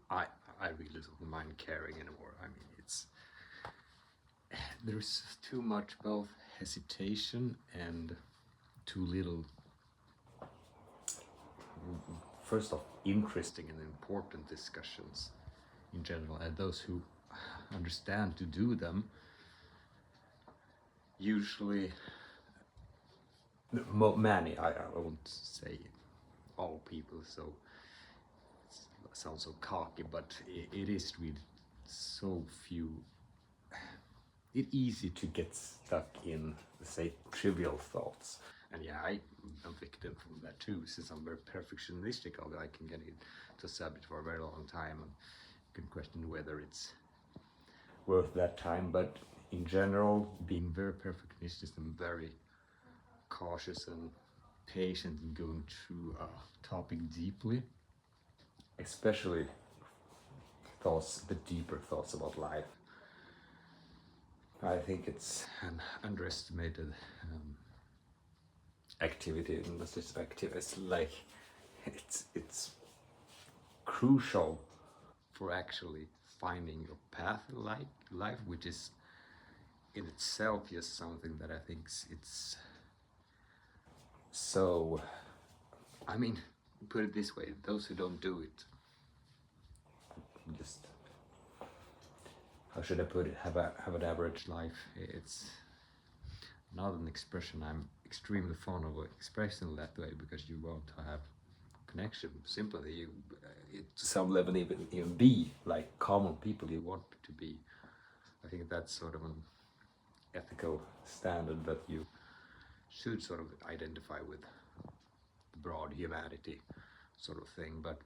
I I really don't mind caring anymore. I mean, there's too much both hesitation and too little, first off, interesting and important discussions in general, and those who understand to do them usually many, I won't say all people, so it sounds so cocky, but it is really so few. It's easy to get stuck in, say, trivial thoughts. And yeah, I'm a victim from that too, since I'm very perfectionistic. I can get into a subject for a very long time and can question whether it's worth that time. But in general, being very perfectionist and very cautious and patient in going through a topic deeply, especially thoughts, the deeper thoughts about life. I think it's an underestimated activity in this perspective. It's like it's crucial for actually finding your path in life, which is in itself just something that I think it's so. I mean, put it this way: those who don't do it, just, how should I put it? Have an average life. It's not an expression I'm extremely fond of expressing that way, because you want to have connection. Simply, you to some level even be like common people you want to be. I think that's sort of an ethical standard that you should sort of identify with broad humanity sort of thing. But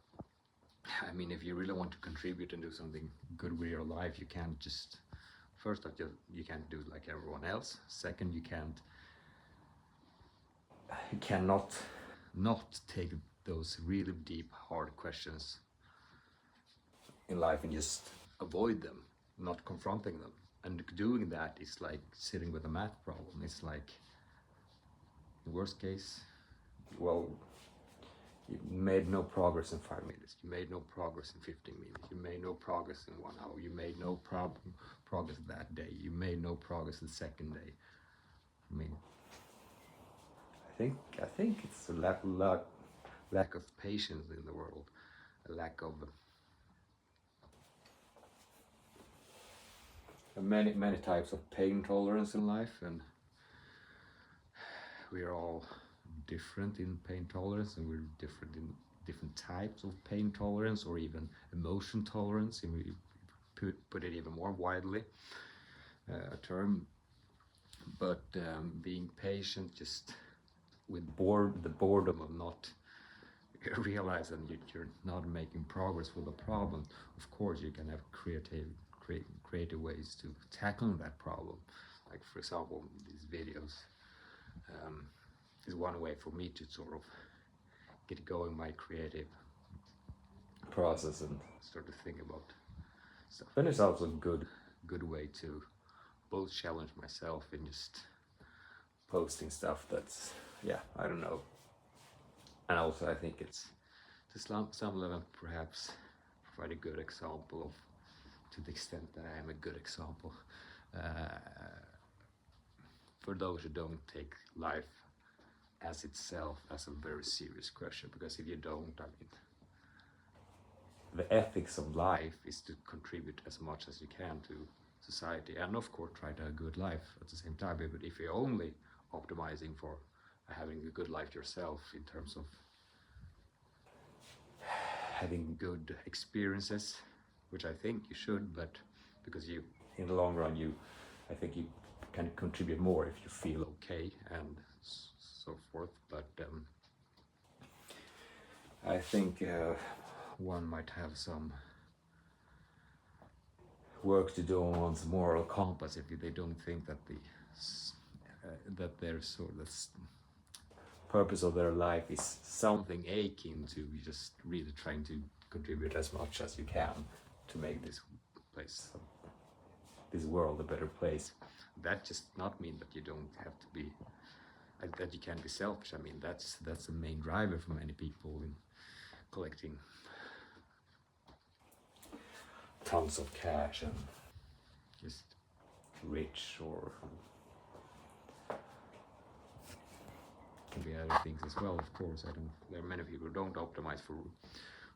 I mean, if you really want to contribute and do something good with your life, you can't just, first off, you can't do it like everyone else. Second, you cannot not take those really deep, hard questions in life and just avoid them, not confronting them. And doing that is like sitting with a math problem. It's like, the worst case, well, you made no progress in 5 minutes. You made no progress in 15 minutes. You made no progress in 1 hour. You made no progress that day. You made no progress the second day. I mean, I think it's a lack of patience in the world, a lack of many types of pain tolerance in life, and we are all different in pain tolerance, and we're different in different types of pain tolerance, or even emotion tolerance, and we put it even more widely a term. But being patient, just with the boredom of not realizing you're not making progress with a problem. Of course, you can have creative ways to tackle that problem. Like, for example, these videos is one way for me to sort of get going my creative process and start to think about stuff. And it's also a good way to both challenge myself in just posting stuff that's, yeah, I don't know. And also, I think it's to some level perhaps provide a good example of, to the extent that I am a good example, for those who don't take life as itself as a very serious question. Because if you don't, I mean, the ethics of life is to contribute as much as you can to society, and of course try to have a good life at the same time. But if you're only optimizing for having a good life yourself, in terms of having good experiences, which I think you should, but because you, in the long run, I think you can contribute more if you feel okay and so forth. But I think one might have some work to do on one's moral compass if they don't think that that their sort of purpose of their life is something akin to just really trying to contribute as much as you can to make this world a better place. That just not mean that you don't have to be, that you can be selfish. I mean, that's the main driver for many people in collecting tons of cash and just rich, or can be other things as well, of course. There are many people who don't optimize for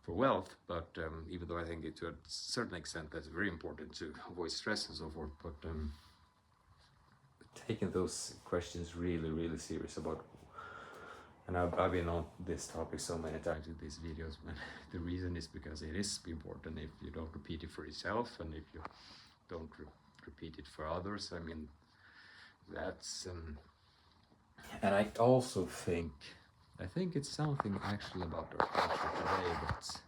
wealth, but even though I think to a certain extent that's very important to avoid stress and so forth, but taking those questions really serious about, and I've been on this topic so many times in these videos, but the reason is because it is important. If you don't repeat it for yourself, and if you don't repeat it for others, I mean, that's and I also think it's something actually about our culture today that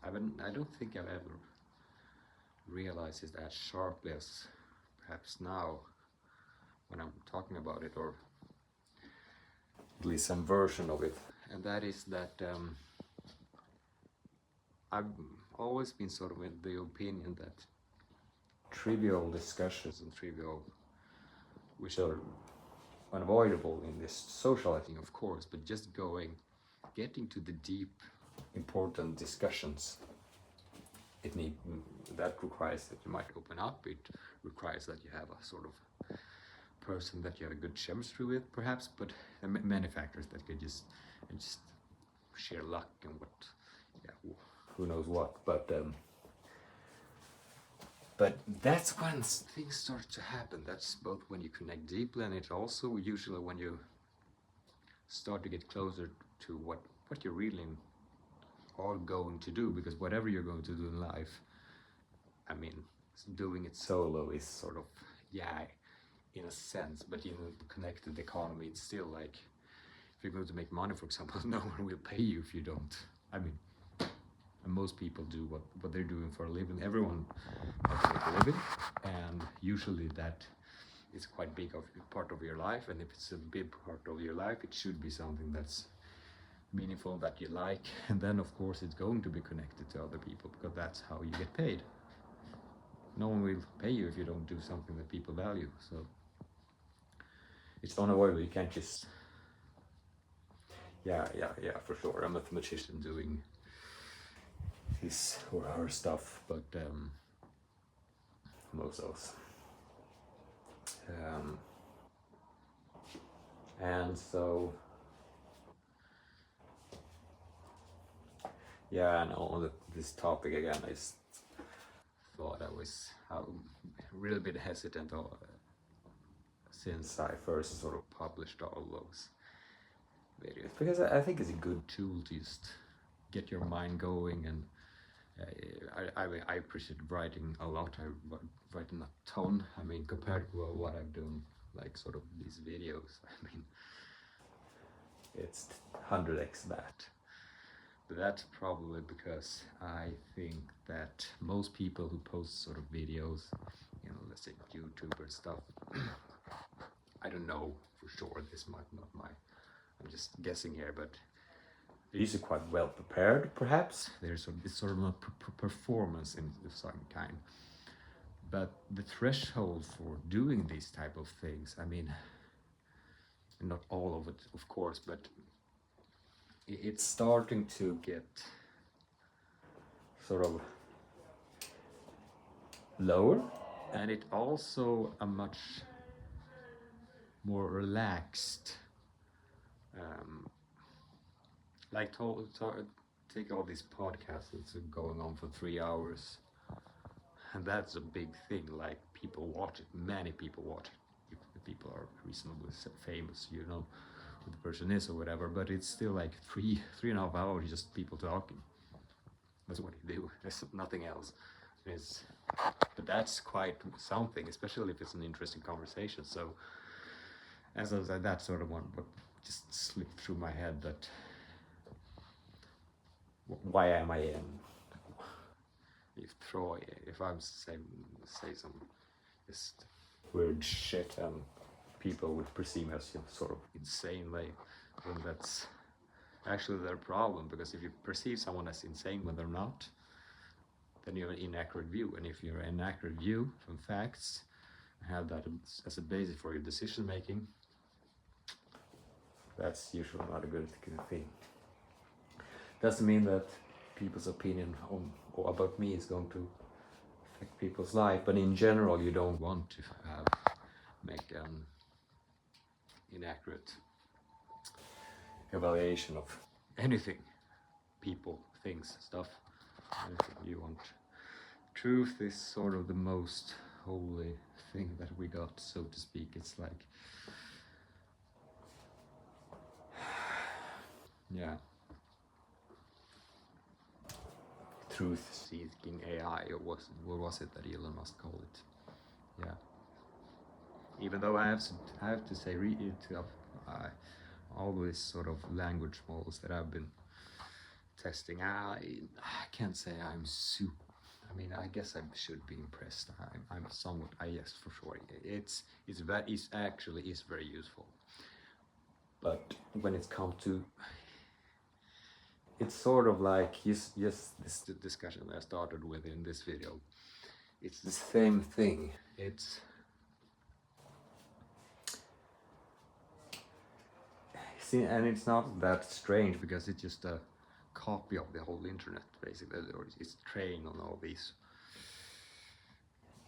I don't think I've ever realized it as sharply as perhaps now when I'm talking about it, or at least some version of it. And that is that I've always been sort of in the opinion that trivial discussions and which are unavoidable in this socializing, of course, but just getting to the deep, important discussions, that requires that you might open up. It requires that you have a sort of person that you have a good chemistry with, perhaps, but many factors that could just sheer luck and who knows what, but that's when things start to happen. That's both when you connect deeply, and it's also usually when you start to get closer to what you're really are going to do, because whatever you're going to do in life, I mean, doing it solo is sort of, in a sense, but in a connected economy, it's still like, if you're going to make money, for example, no one will pay you if you don't. I mean, and most people do what they're doing for a living. Everyone has to make a living, and usually that is quite big of part of your life. And if it's a big part of your life, it should be something that's meaningful, that you like, and then of course it's going to be connected to other people, because that's how you get paid. No one will pay you if you don't do something that people value, so it's unavoidable. You can't just for sure, a mathematician doing his or her stuff, but most of us and so and on this topic again, I just thought I was a little bit hesitant since I first sort of published all those videos, because I think it's a good tool to just get your mind going, and I appreciate writing a lot. I write a ton. I mean, compared to what I've done, like sort of these videos, I mean, it's 100x that. But that's probably because I think that most people who post sort of videos, let's say YouTube or stuff, I don't know for sure, this might not I'm just guessing here, but they're usually quite well prepared, perhaps. It's sort of a performance in some kind. But the threshold for doing these type of things, I mean, not all of it, of course, but it's starting to get sort of lower, and it also a much more relaxed, like take all these podcasts that's going on for 3 hours, and that's a big thing. Like, people watch it, many people watch it, if the people are reasonably famous, who the person is or whatever, but it's still like 3.5 hours just people talking. That's what you do. There's nothing else. But that's quite something, especially if it's an interesting conversation. So, as I said, that sort of one, but just slipped through my head that why am I in? If I'm say some just weird shit, and people would perceive me as sort of insane, then that's actually their problem, because if you perceive someone as insane when they're not, then you have an inaccurate view. And if you're an inaccurate view from facts, have that as a basis for your decision making, that's usually not a good thing. Doesn't mean that people's opinion on or about me is going to affect people's life, but in general you don't want to make an inaccurate evaluation of anything, people, things, stuff, anything. You want truth is sort of the most holy thing that we got, so to speak. It's like, yeah, truth-seeking AI, or what was it that Elon Musk called it? Yeah. Even though I have to say, all these sort of language models that I've been testing, I can't say I'm super. I mean, I guess I should be impressed. I'm somewhat. Yes, for sure. It's actually very useful. But when it comes to, it's sort of like yes, this discussion that I started with in this video. It's the same thing. It's and it's not that strange because it's just a copy of the whole internet, basically, or it's trained on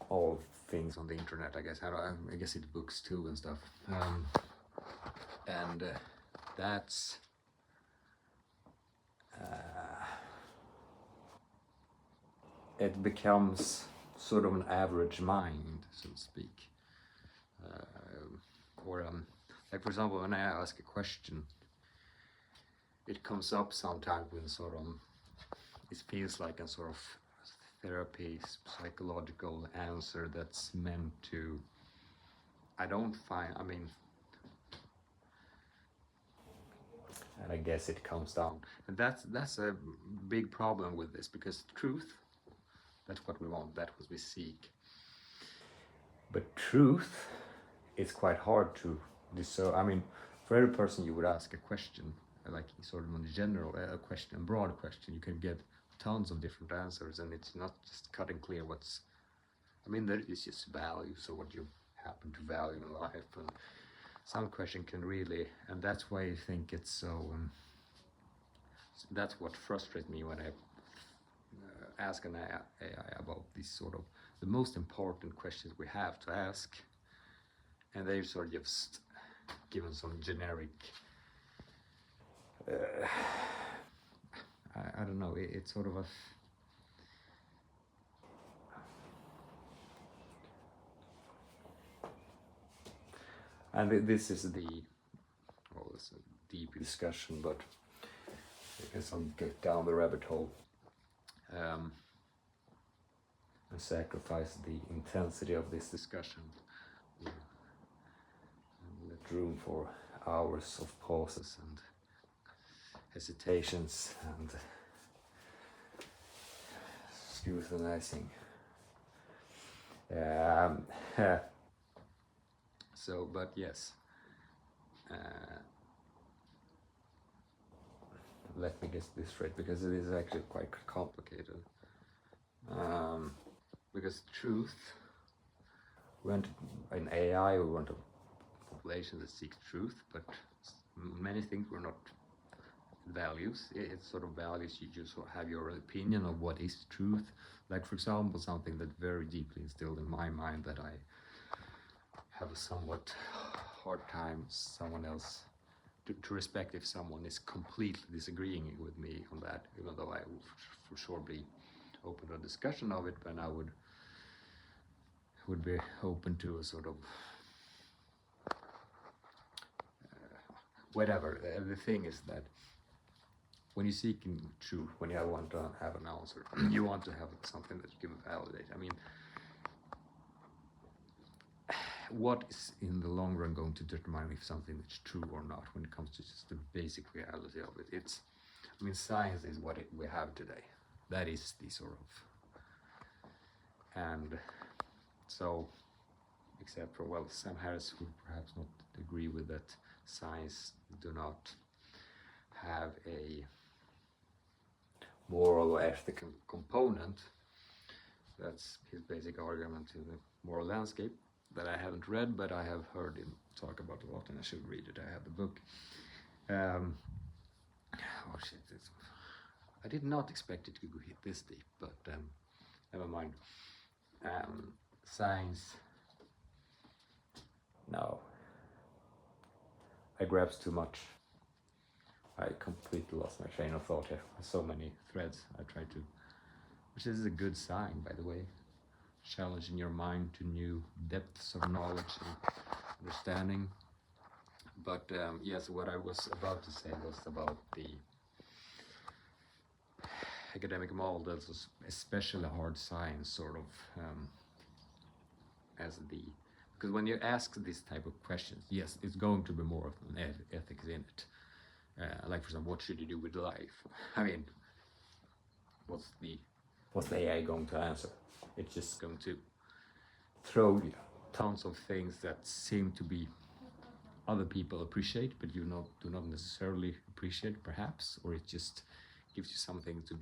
all things on the internet. I guess I guess it books too and stuff, and that's it becomes sort of an average mind, so to speak, or like for example, when I ask a question, it comes up sometimes with sort of, it feels like a sort of therapy, psychological answer that's meant to, I mean, and I guess it comes down, and that's a big problem with this, because truth, that's what we want, that's what we seek. But truth is quite hard to discern. I mean, for every person you would ask a question, like sort of on a general question, a broad question, you can get tons of different answers, and it's not just cut and clear what's. I mean, there is just value, so what you happen to value in life, and some question can really, and that's why I think it's so. That's what frustrates me when I ask an AI about these sort of the most important questions we have to ask, and they're sort of just given some generic. I don't know. It's sort of a. And this is it's a deep discussion, but I guess I'll get down the rabbit hole and sacrifice the intensity of this discussion and let room for hours of pauses and hesitations and scrutinizing. So, but yes, let me get this straight, because it is actually quite complicated. Because truth, we want in AI, we want a population that seeks truth, but many things were not values. It's sort of values, you just have your opinion of what is truth. Like for example, something that very deeply instilled in my mind that I have a somewhat hard time someone else to respect if someone is completely disagreeing with me on that, even though I would for sure be open to a discussion of it, but I would be open to a sort of whatever. The thing is that when you're seeking truth, when you want to have an answer, you want to have something that you can validate. I mean, what is in the long run going to determine if something is true or not when it comes to just the basic reality of it? I mean, science is what we have today. That is the sort of, and so, except for, well, Sam Harris would perhaps not agree with that science do not have a moral or ethical component. That's his basic argument in the moral landscape that I haven't read, but I have heard him talk about a lot, and I should read it. I have the book. Oh shit! I did not expect it to go hit this deep, but never mind. Science. No. I grasped too much. I completely lost my train of thought here. So many threads I tried to, which is a good sign, by the way. Challenging your mind to new depths of knowledge and understanding. But yes, what I was about to say was about the academic models, especially hard science, sort of as the, because when you ask this type of questions, yes, it's going to be more of an ethics in it. Like for example, what should you do with life? I mean, what's the AI going to answer? It's just going to throw you tons of things that seem to be other people appreciate, but you do not necessarily appreciate, perhaps, or it just gives you something to.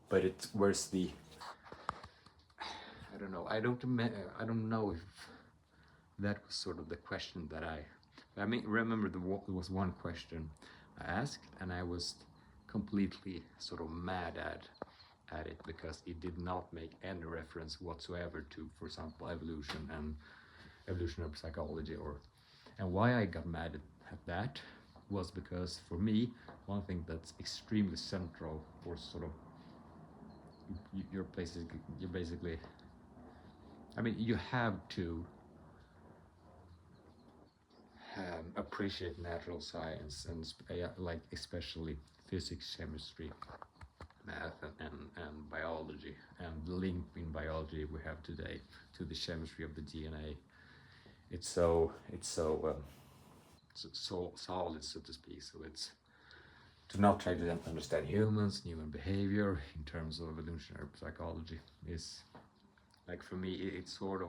But where's the? I don't know. I don't know if that was sort of the question that I mean, remember there was one question I asked, and I was completely sort of mad at it because it did not make any reference whatsoever to, for example, evolution and evolutionary psychology. And why I got mad at that was because for me, one thing that's extremely central, or sort of you're basically, I mean, you have to appreciate natural science and like especially physics, chemistry, math, and biology, and the link in biology we have today to the chemistry of the DNA. It's so solid, so to speak. So it's to not try to understand humans, human behavior in terms of evolutionary psychology is, like, for me, it's sort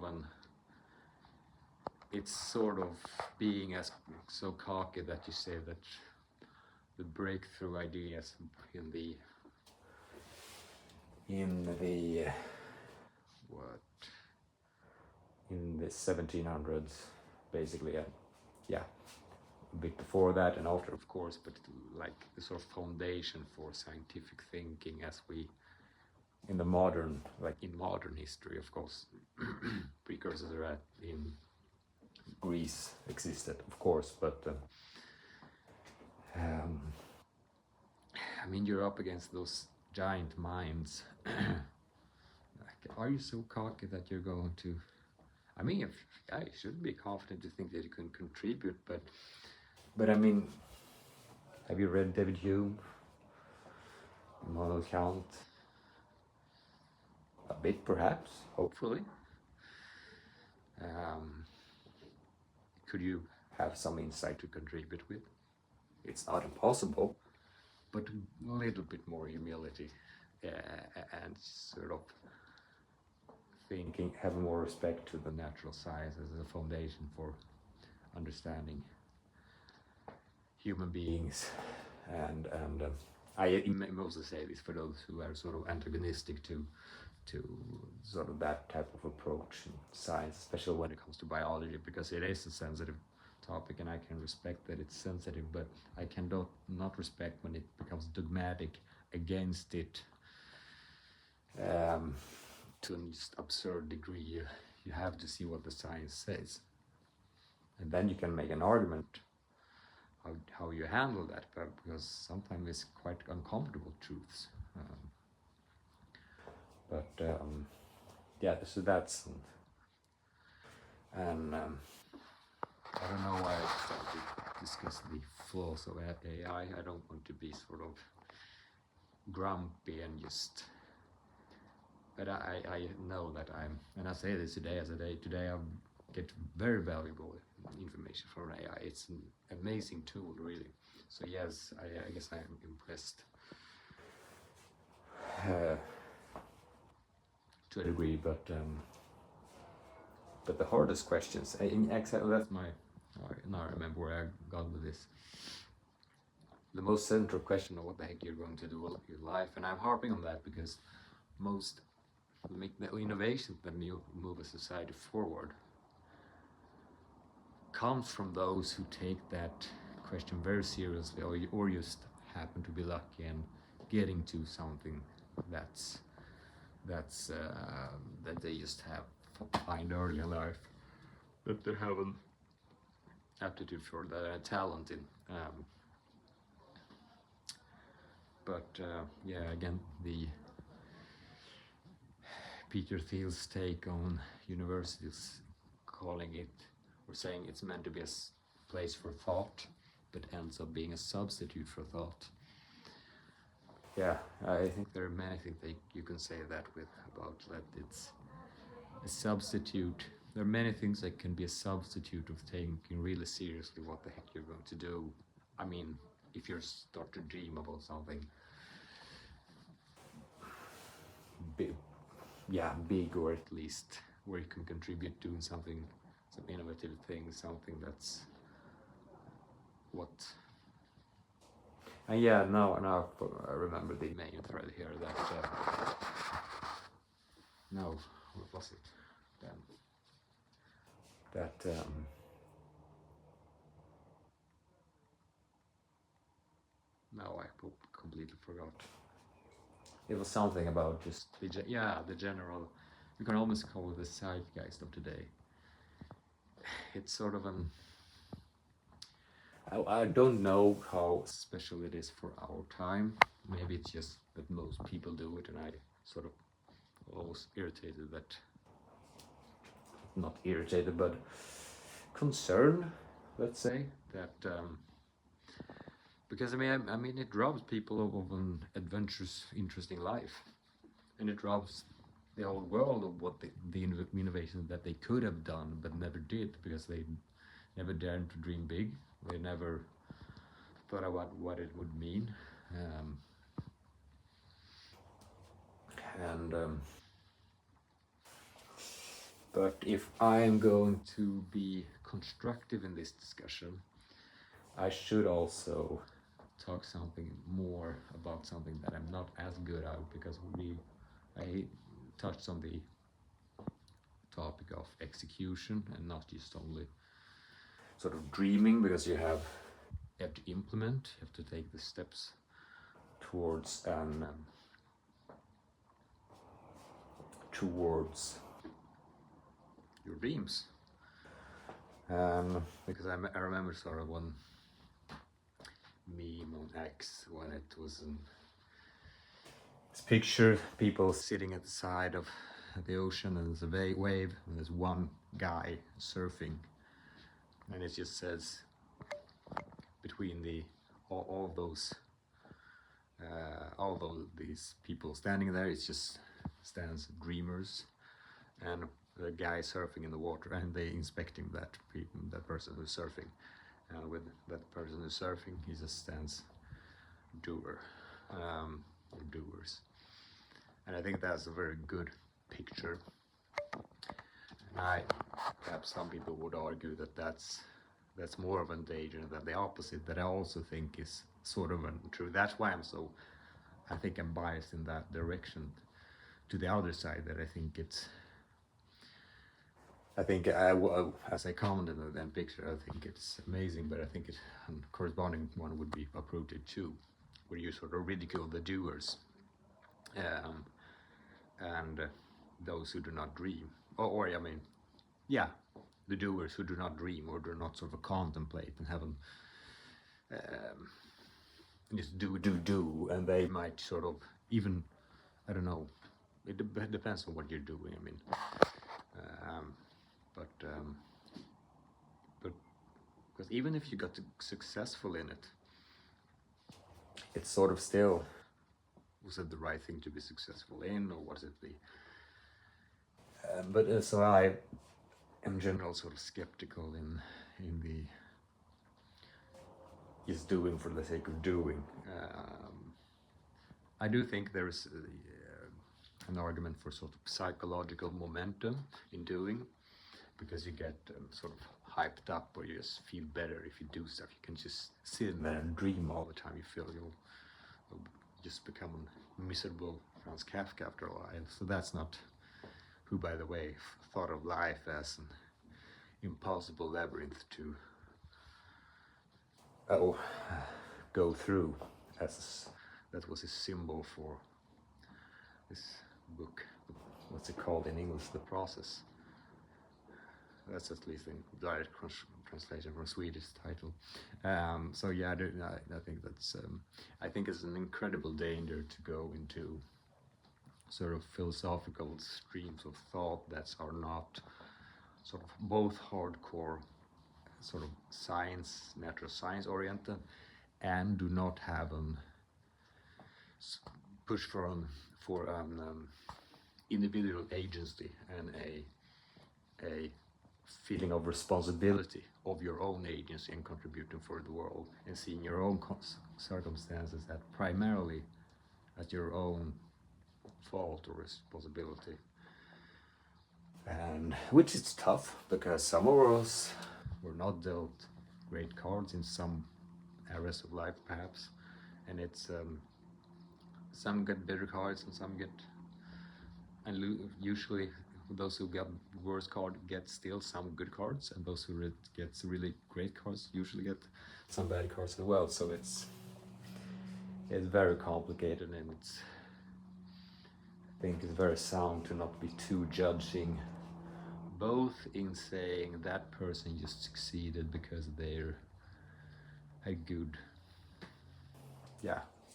of being as so cocky that you say that the breakthrough ideas in the what, in the 1700s, basically, yeah, a bit before that and after, of course, but like the sort of foundation for scientific thinking as we in the modern, like in modern history, of course. Precursors are in Greece existed, of course, but I mean, you're up against those giant minds. Are you so cocky that you're going to? I mean, you should be confident to think that you can contribute, but I mean, have you read David Hume, Immanuel Kant? A bit, perhaps, hopefully. Could you have some insight to contribute with? It's not impossible, but a little bit more humility and sort of thinking, have more respect to the natural science as a foundation for understanding human beings. And I mostly say this for those who are sort of antagonistic to sort of that type of approach in science, especially when it comes to biology, because it is a sensitive topic, and I can respect that it's sensitive, but I cannot not respect when it becomes dogmatic against it to an just absurd degree. You have to see what the science says, and then you can make an argument how you handle that, because sometimes it's quite uncomfortable truths. Yeah, so that's, and I don't know why I started to discuss the flaws of AI. I don't want to be sort of grumpy and just, but I know that and I say this today I get very valuable information from AI. It's an amazing tool, really. So yes, I guess I am impressed to a degree, but the hardest questions, exactly, that's my, now I remember where I got with this. The most central question of what the heck you're going to do with your life, and I'm harping on that because most the innovations that move a society forward comes from those who take that question very seriously, or just happen to be lucky and getting to something that's that they just find early in life, that they have an aptitude for, that are talent in. Yeah, again, the Peter Thiel's take on universities, calling it, or saying it's meant to be a place for thought, but ends up being a substitute for thought. Yeah, I think there are many things that you can say that with, about that it's a substitute. There are many things that can be a substitute of taking really seriously what the heck you're going to do. I mean, if you start to dream about something big, big, or at least where you can contribute doing something, some innovative thing, something that's what. And yeah, now I remember the main thread here that no, what was it then? That no, I completely forgot. It was something about just the general. You can almost call it the zeitgeist of today. It's sort of an. I don't know how special it is for our time. Maybe it's just that most people do it, and I sort of almost irritated that. Not irritated, but concerned. Let's say that. Because I mean, it robs people of an adventurous, interesting life, and it robs the whole world of what the innovation that they could have done but never did, because they never dared to dream big. They never thought about what it would mean, but if I'm going to be constructive in this discussion, I should also talk something more about something that I'm not as good at, because I touched on the topic of execution and not just only sort of dreaming, because you have to implement, you have to take the steps towards your dreams. Because I remember sort of one meme on X when it was this picture, people sitting at the side of the ocean, and there's a wave, and there's one guy surfing, and it just says between all these people standing there, it just stands dreamers, and the guy surfing in the water, and they inspecting that person who's surfing, and with that person who's surfing, he just stands doer, or doers. And I think that's a very good picture. And perhaps some people would argue that that's more of a danger than the opposite, that I also think is sort of untrue. That's why I think I'm biased in that direction, to the other side, that I think as I commented on that picture, I think it's amazing, but I think a corresponding one would be uprooted too, where you sort of ridicule the doers, and those who do not dream, or I mean, yeah, the doers who do not dream, or do not sort of contemplate and have just do, and they might sort of even, I don't know, it depends on what you're doing. I mean, but because even if you got successful in it, it's sort of still, was it the right thing to be successful in, or was it the so I am general sort of skeptical in the just doing for the sake of doing. I do think there is an argument for sort of psychological momentum in doing, because you get sort of hyped up, or you just feel better if you do stuff. You can just sit in there and dream all the time. You feel you'll just become a miserable Franz Kafka after a while. So that's not who, by the way, thought of life as an impossible labyrinth to go through, as that was a symbol for this book. What's it called in English? The Process. That's at least a direct translation from Swedish title. So yeah, I think that's I think it's an incredible danger to go into sort of philosophical streams of thought that are not sort of both hardcore sort of science, natural science oriented, and do not have an push for individual agency and a feeling of responsibility of your own agency and contributing for the world, and seeing your own circumstances that primarily at your own fault or responsibility. And which is tough, because some of us were not dealt great cards in some areas of life perhaps, and it's some get better cards and some get, and usually those who get worse card get still some good cards, and those who get really great cards usually get some bad cards as well. So it's very complicated, and I think it's very sound to not be too judging, both in saying that person just succeeded because they're a good,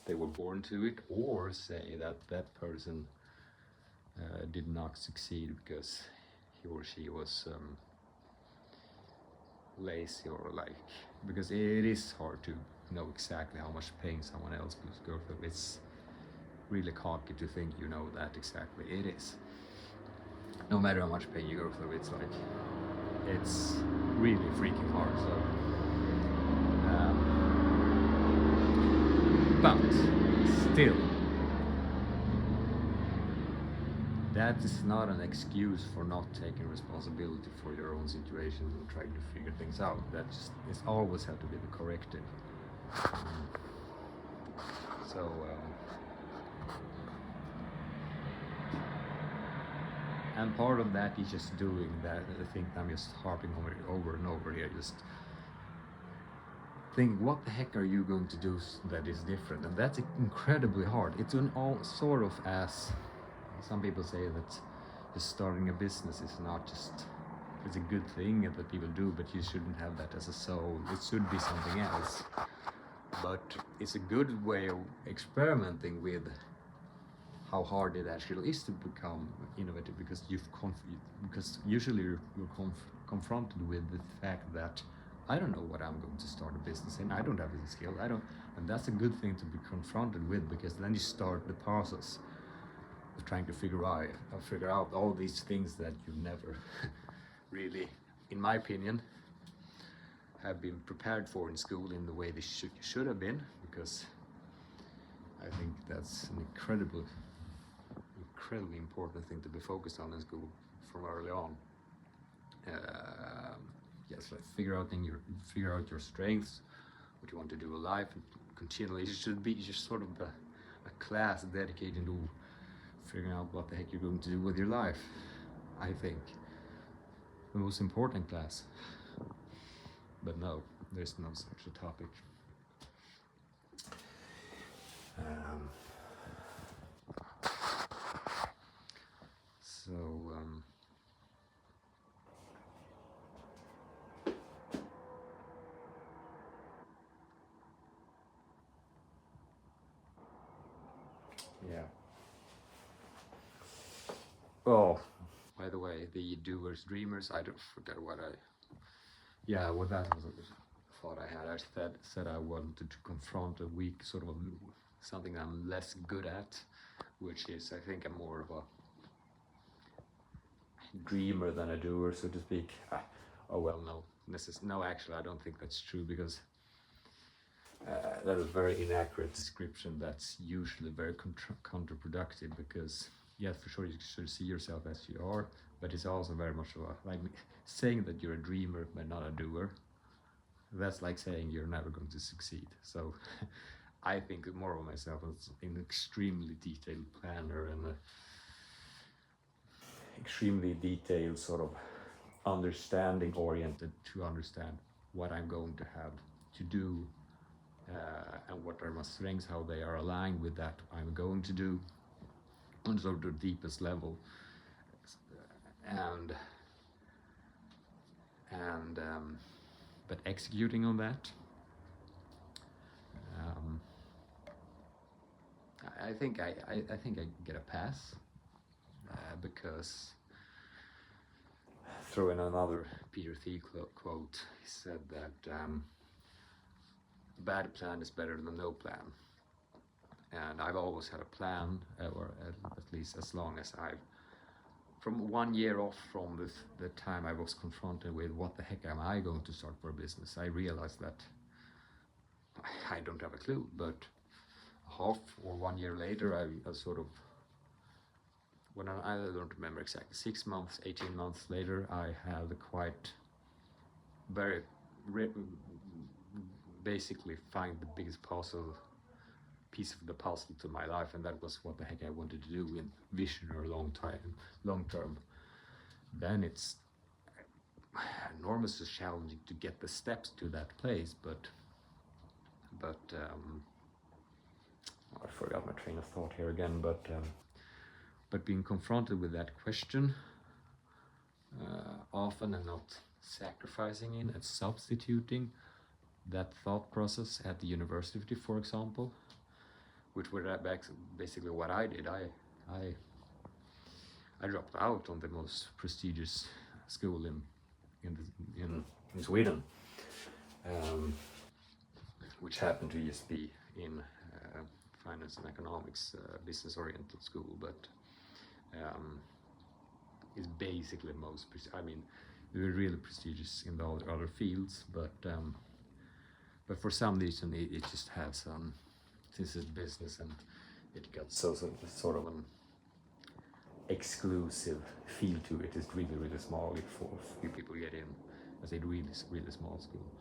they were born to it, or say that that person did not succeed because he or she was lazy, or because it is hard to know exactly how much pain someone else must go through. It's really cocky to think you know that exactly. It is. No matter how much pain you go through, it's really freaking hard. So, but still, that is not an excuse for not taking responsibility for your own situation and trying to figure things out. It's always have to be the corrective. So and part of that is just doing that. I think I'm just harping over and over here, just think, what the heck are you going to do that is different? And that's incredibly hard. It's all sort of, as some people say, that just starting a business is not just, it's a good thing that people do, but you shouldn't have that as a soul. It should be something else. But it's a good way of experimenting with how hard it actually is to become innovative, because because usually you're confronted with the fact that I don't know what I'm going to start a business in. I don't have the skill. And that's a good thing to be confronted with, because then you start the process of trying to figure out all these things that you never really, in my opinion, have been prepared for in school in the way they should have been, because I think that's an incredibly important thing to be focused on in school from early on. Yes, like figure out your strengths, what you want to do in life, and continually. It should be just sort of a class dedicated to figuring out what the heck you're going to do with your life. I think the most important class. But no, there's no such a topic. Yeah. Oh, by the way, the doers, dreamers, I don't forget what that was a thought I had. I said I wanted to confront a weak sort of something I'm less good at, which is, I think I'm more of a dreamer than a doer, so to speak. No, actually, I don't think that's true, because that is a very inaccurate description. That's usually very counterproductive, because yes, for sure you should see yourself as you are, but it's also very much like saying that you're a dreamer but not a doer. That's like saying you're never going to succeed. So I think more of myself as an extremely detailed planner and a extremely detailed sort of understanding oriented to understand what I'm going to have to do and what are my strengths, how they are aligned with that I'm going to do on sort of the deepest level, and but executing on that, um, I think I think I get a pass, because throw in another Peter Thiel quote. He said that a bad plan is better than no plan, and I've always had a plan, or at least as long as from 1 year off from the time I was confronted with what the heck am I going to start for a business, I realized that I don't have a clue. But half or 1 year later, I sort of, I don't remember exactly, 6 months, 18 months later, I had a quite very basically find the biggest piece of the puzzle to my life, and that was what the heck I wanted to do in vision or long term. Then it's enormously challenging to get the steps to that place, but I forgot my train of thought here again, but being confronted with that question often, and not sacrificing in and substituting that thought process at the university, for example, which were basically what I did. I dropped out on the most prestigious school in Sweden, which happened to just be in finance and economics, business-oriented school, but is basically most. I mean, we were really prestigious in the other fields, but for some reason it just has since it's business, and it got so sort of an exclusive feel to it. It's really small. For few people get in, as a really small school,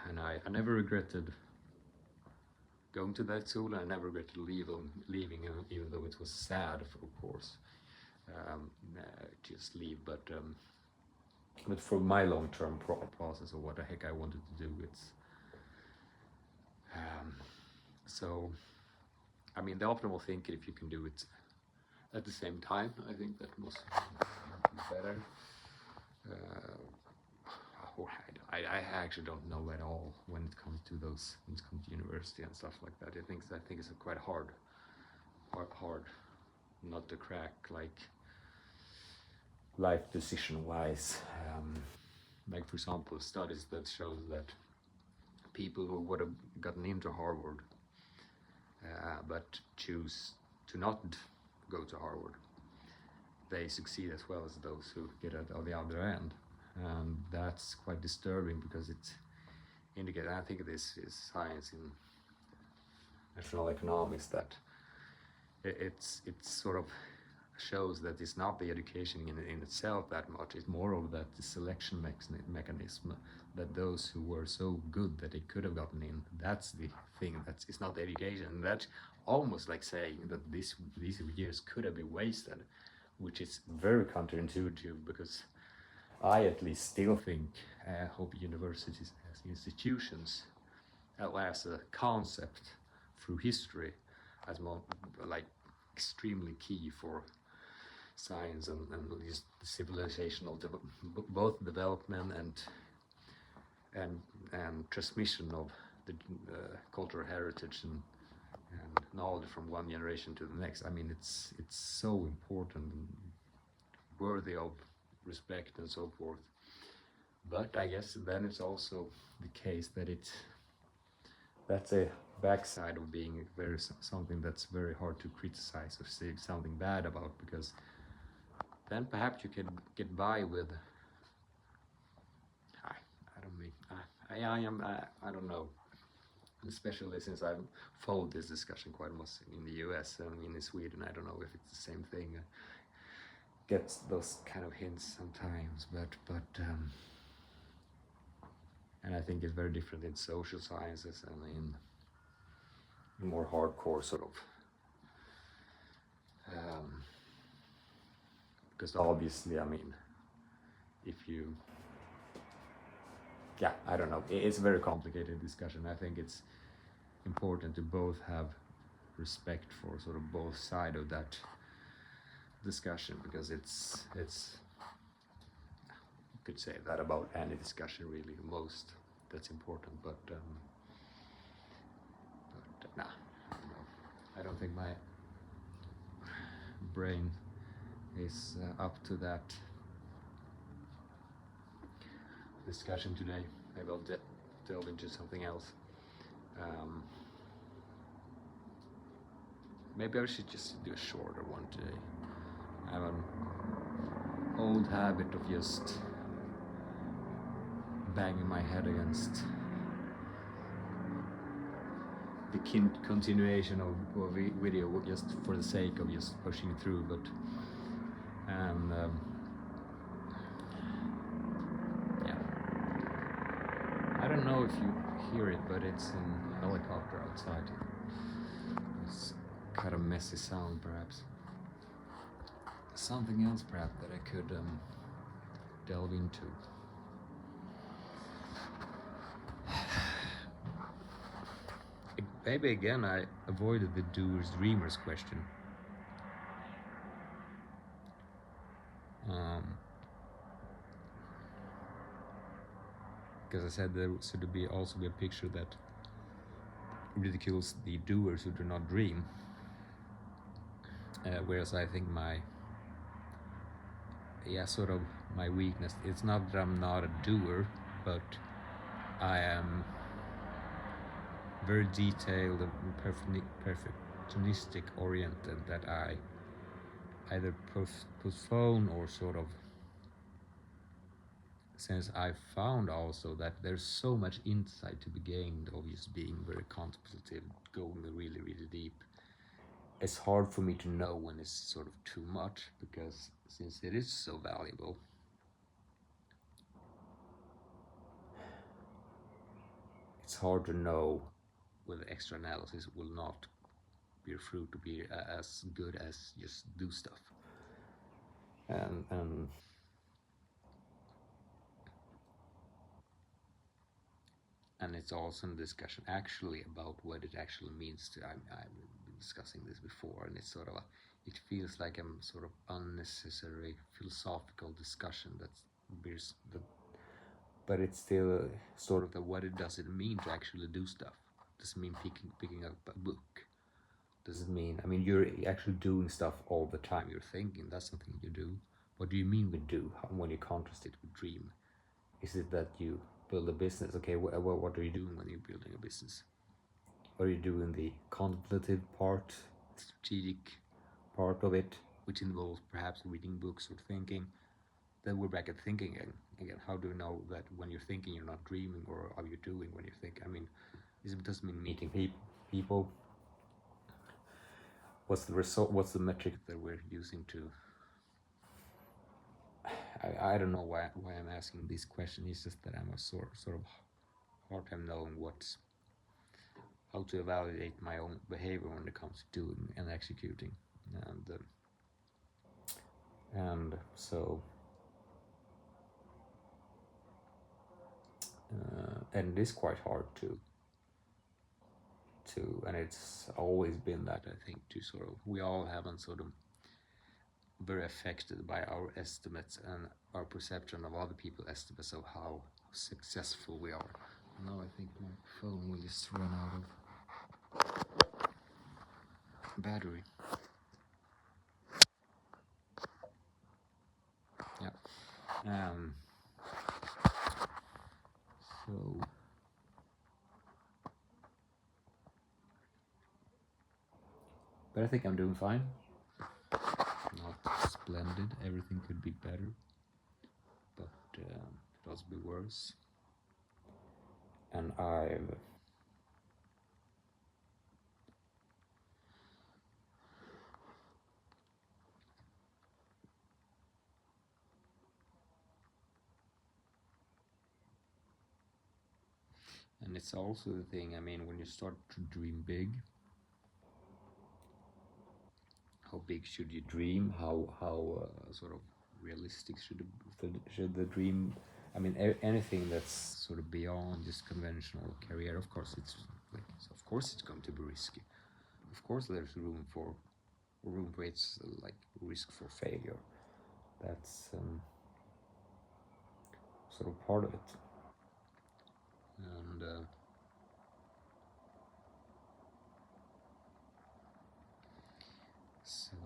and I never regretted going to that school. I never regretted leaving, even though it was sad, of course, just leave. But for my long-term process of what the heck I wanted to do, it's so. I mean, the optimal thing, if you can do it at the same time, I think that must be better. I actually don't know at all when it comes to university and stuff like that. I think it's quite hard not to crack, like life decision wise. Like, for example, studies that shows that people who would have gotten into Harvard but choose to not go to Harvard, they succeed as well as those who get out of the other end. And that's quite disturbing, because it indicates, I think this is science in national economics, that it's sort of shows that it's not the education in itself that much. It's more of that the selection mechanism, that those who were so good that they could have gotten in, that's the thing. It's not the education. That's almost like saying that these years could have been wasted, which is very counterintuitive, because I at least still think hope universities as institutions, as a concept through history, as more like extremely key for science and just civilizational both development and transmission of the cultural heritage and knowledge from one generation to the next. I mean, it's so important and worthy of respect and so forth. But I guess then it's also the case that that's a backside of being something that's very hard to criticize or say something bad about, because then perhaps you can get by with I don't know, especially since I've followed this discussion quite much in the US and in Sweden. I don't know if it's the same thing. Gets those kind of hints sometimes, but and I think it's very different in social sciences and in more hardcore sort of because obviously, I mean, if you yeah, I don't know. It's a very complicated discussion. I think it's important to both have respect for sort of both sides of that discussion, because it's you could say that about any discussion really. Most that's important, but nah, I don't know. I don't think my brain is up to that discussion today. Maybe I'll delve into something else. Maybe I should just do a shorter one today. I have an old habit of just banging my head against the continuation of a video just for the sake of just pushing through, but yeah, I don't know if you hear it, but it's a helicopter outside. It's kind of messy sound, perhaps. Something else perhaps that I could delve into. Maybe again I avoided the doers dreamers question. Because I said there should also be a picture that ridicules the doers who do not dream. Whereas I think my weakness, it's not that I'm not a doer, but I am very detailed and perfectionistic oriented, that I either postpone or sort of, since I found also that there's so much insight to be gained of just being very contemplative, going really, really deep. It's hard for me to know when it's sort of too much, because since it is so valuable, it's hard to know whether extra analysis will not bear fruit to be as good as just do stuff. And it's also a discussion actually about what it actually means to, I've been discussing this before, and it's sort of it feels like a sort of unnecessary philosophical discussion but it's still sort of what does it mean to actually do stuff? Does it mean picking up a book? Does it mean, I mean, you're actually doing stuff all the time, you're thinking, that's something you do. What do you mean with do, when you contrast it with dream? Is it that you build a business? Okay, what are you doing when you're building a business? Are you doing the contemplative part, strategic part of it, which involves perhaps reading books or thinking? Then we're back at thinking again. How do you know that when you're thinking you're not dreaming, or are you doing when you think? I mean, this doesn't mean meeting people. What's the result? What's the metric that we're using to? I don't know why I'm asking this question. It's just that I'm a sort of hard time knowing how to evaluate my own behavior when it comes to doing and executing, and so and it is quite hard to and it's always been that, I think, to sort of, we all haven't sort of very affected by our estimates and our perception of other people's estimates of how successful we are. Now I think my phone will just run out of battery. Yeah. So but I think I'm doing fine. Not splendid. Everything could be better, but it could also be worse. And and it's also the thing, I mean, when you start to dream big, how big should you dream? How sort of realistic should the dream I mean, anything that's sort of beyond just conventional career, of course, of course it's going to be risky. Of course, there's room for its like risk for failure. That's sort of part of it. And so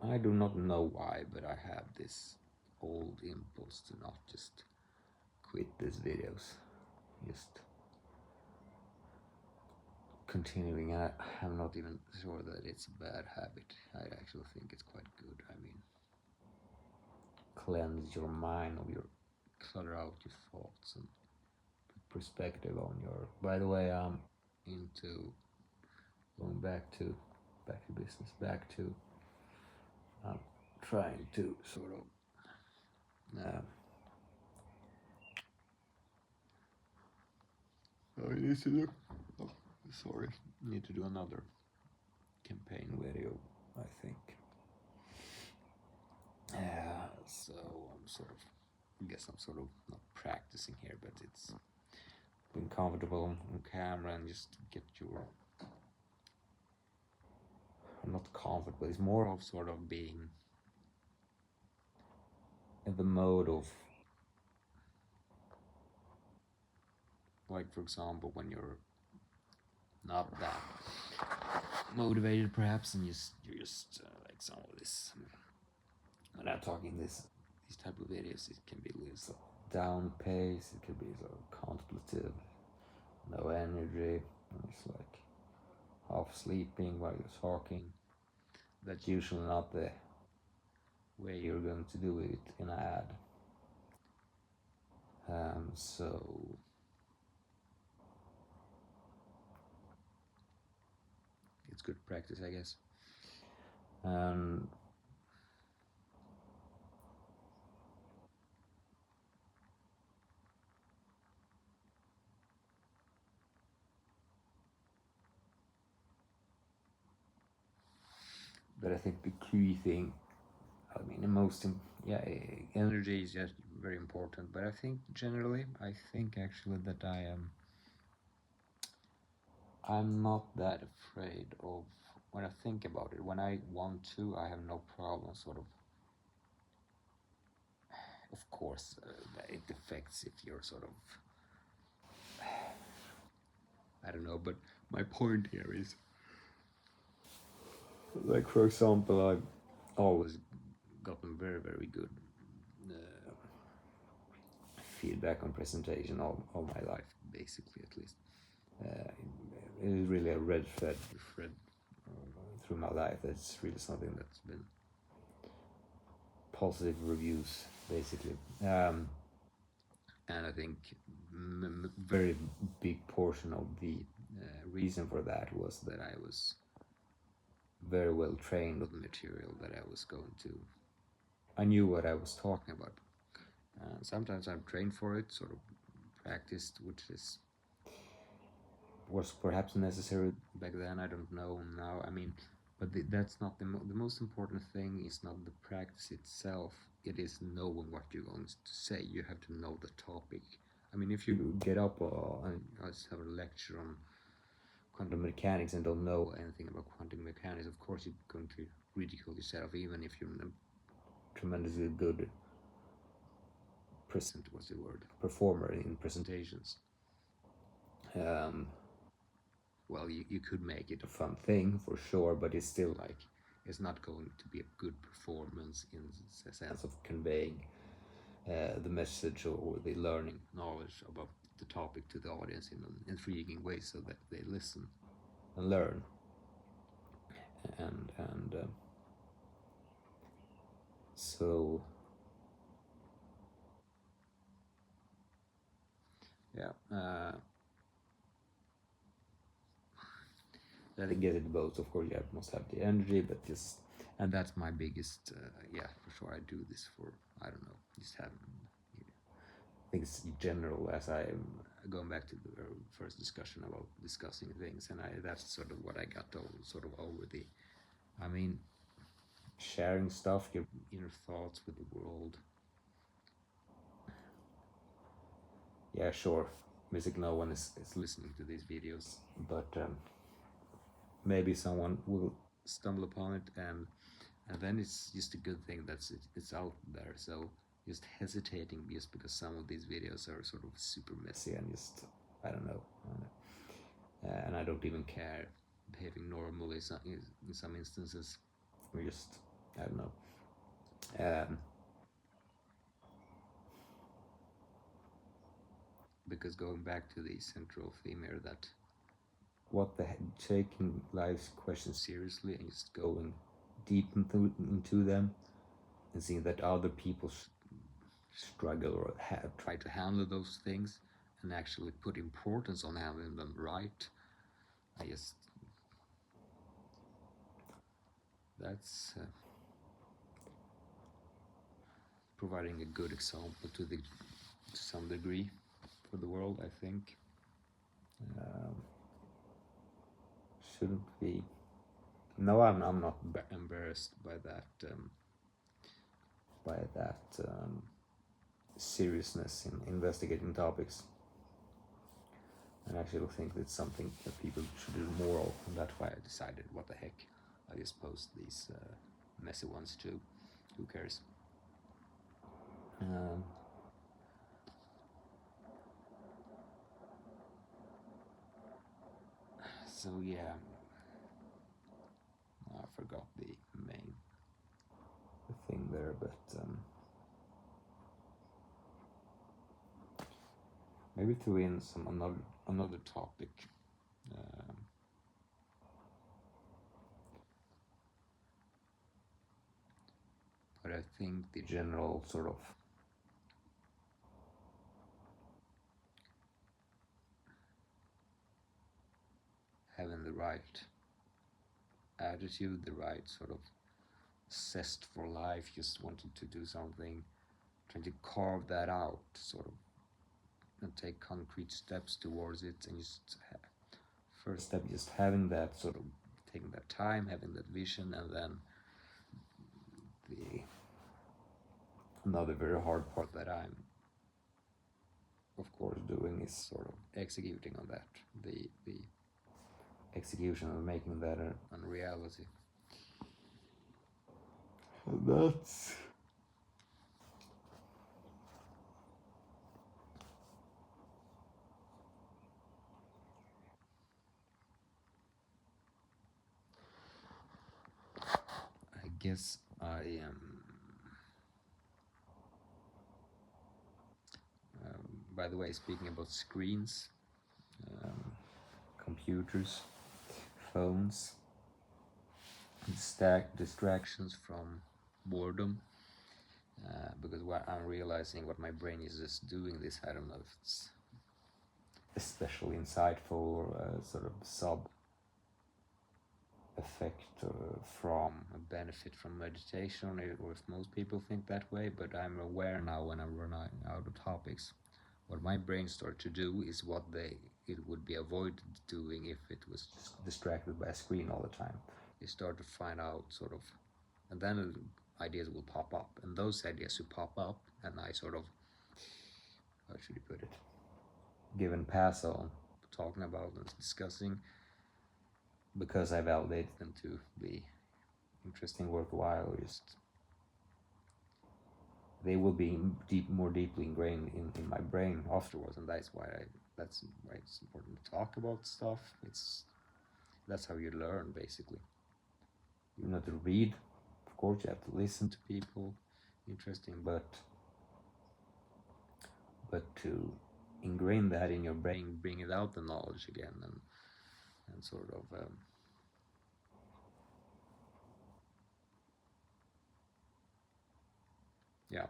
I do not know why, but I have this old impulse to not just quit these videos, just continuing. I'm not even sure that it's a bad habit. I actually think it's quite good. I mean, cleanse your mind of your, clutter out your thoughts and put perspective on your. By the way, I'm into going back to business, I'm trying to sort of I need to do. Oh, sorry. Need to do another campaign video, I think. So I'm sort of, I guess I'm sort of not practicing here, but it's being comfortable on camera and just get your. I'm not comfortable. It's more of sort of being in the mode of, like, for example, when you're not that motivated perhaps, and you're just like some of this, when I'm talking these type of videos, it can be a little so down pace, it could be sort of contemplative, no energy, and it's like half sleeping while you're talking. That's usually not the way you're going to do it in an ad. So it's good practice, I guess. But I think the key thing, I mean, energy is just very important. But I think generally, actually that I'm not that afraid of, when I think about it. When I want to, I have no problem. Sort of course, it affects if you're sort of, I don't know. But my point here is, like, for example, I've always gotten very, very good feedback on presentation all my life, basically, at least. It is really a red thread through my life. It's really something that's been positive reviews, basically. And I think very big portion of the reason for that was that I was very well trained with the material that I was going to. I knew what I was talking about. Sometimes I'm trained for it, sort of practiced, which was perhaps necessary back then. I don't know now. I mean, but that's not the most important thing. Is not the practice itself. It is knowing what you're going to say. You have to know the topic. I mean, if you get up and have a lecture on quantum mechanics and don't know anything about quantum mechanics, of course you're going to ridicule yourself, even if you're a tremendously good performer in presentations. Well, you could make it a fun thing for sure, but it's still like, it's not going to be a good performance in the sense of conveying the message or the learning knowledge about the topic to the audience in an intriguing way, so that they listen and learn. And so yeah, I think get it both. Of course, you must have the energy, but just, and that's my biggest. Yeah, for sure. I do this for, I don't know, just having. I think it's general, as I'm going back to the first discussion about discussing things, and that's sort of what I got sort of over the I mean, sharing stuff, your inner thoughts with the world. Yeah, sure. Music, no one is listening to these videos, but maybe someone will stumble upon it, and then it's just a good thing that it's out there. So just hesitating just because some of these videos are sort of super messy and just I don't know, and I don't even care behaving normally in some instances. We just I don't know. Because going back to the central theme here, that what the heck, taking life's questions seriously and just going deep into them and seeing that other people struggle or try to handle those things and actually put importance on handling them right. I just that's providing a good example to some degree for the world, I think. Shouldn't be. No, I'm not embarrassed by that seriousness in investigating topics. And I actually think it's something that people should do more of, and that's why I decided, what the heck, I just post these messy ones too. Who cares? So yeah, I forgot the main thing there, but maybe throw in some another topic. But I think the general sort of having the right attitude, the right sort of zest for life, just wanting to do something, trying to carve that out, sort of, and take concrete steps towards it, and just first step, just having that sort of, taking that time, having that vision, and then another very hard part that I'm of course doing is sort of executing on that, the execution of making that a reality. That's I guess I am. By the way, speaking about screens, computers, phones, distractions from boredom, because what I'm realizing, what my brain is just doing this, I don't know if it's especially insightful or sort of sub effect from a benefit from meditation, or if most people think that way, but I'm aware now when I'm running out of topics, what my brain started to do is what it would be avoided doing if it was distracted by a screen all the time. You start to find out sort of, and then ideas will pop up, and those ideas will pop up, and I sort of, how should you put it, give and pass on, talking about and discussing, because I validate them to be interesting, worthwhile. Just they will be more deeply ingrained in my brain afterwards, and that's why it's important to talk about stuff. That's how you learn, basically. You know, to read, of course, you have to listen to people, interesting, but to ingrain that in your brain, bring it out, the knowledge again, and sort of yeah.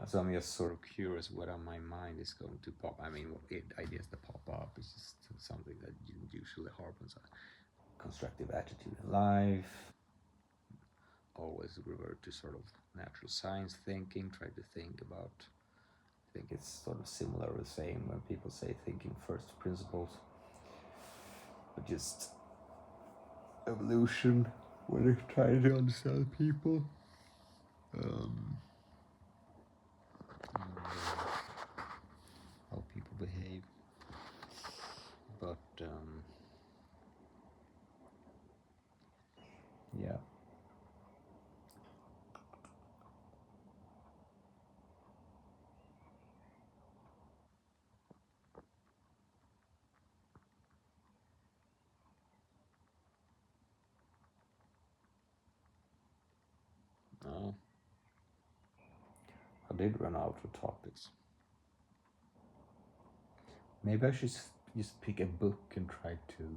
So I'm just sort of curious what on my mind is going to pop. I mean, what ideas that pop up is just something that usually happens. Constructive attitude in life. Always revert to sort of natural science thinking. Try to think about. I think it's sort of similar or the same when people say thinking first principles. But just evolution when they're trying to understand people. Um, how people behave. But yeah. I did run out of topics. Maybe I should just pick a book and try to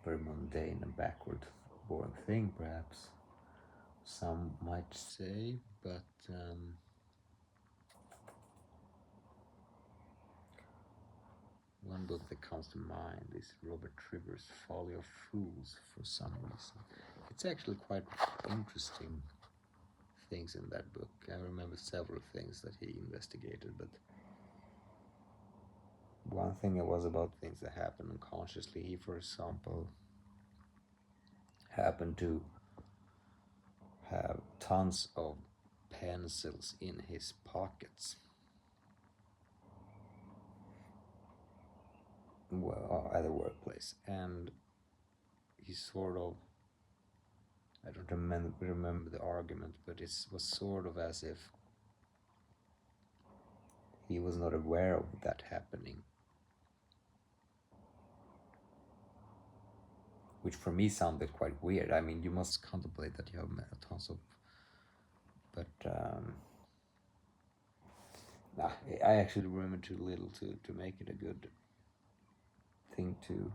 very mundane and backward, boring thing, perhaps some might say, but one book that comes to mind is Robert Trivers' Folly of Fools for some reason. It's actually quite interesting things in that book. I remember several things that he investigated, but one thing it was about things that happen unconsciously. He, for example, happened to have tons of pencils in his pockets. Well, at the workplace, and he sort of, I don't remember the argument, but it was sort of as if he was not aware of that happening, which for me sounded quite weird. I mean, you must contemplate that you have tons of, but nah, I actually remember too little to make it a good thing to.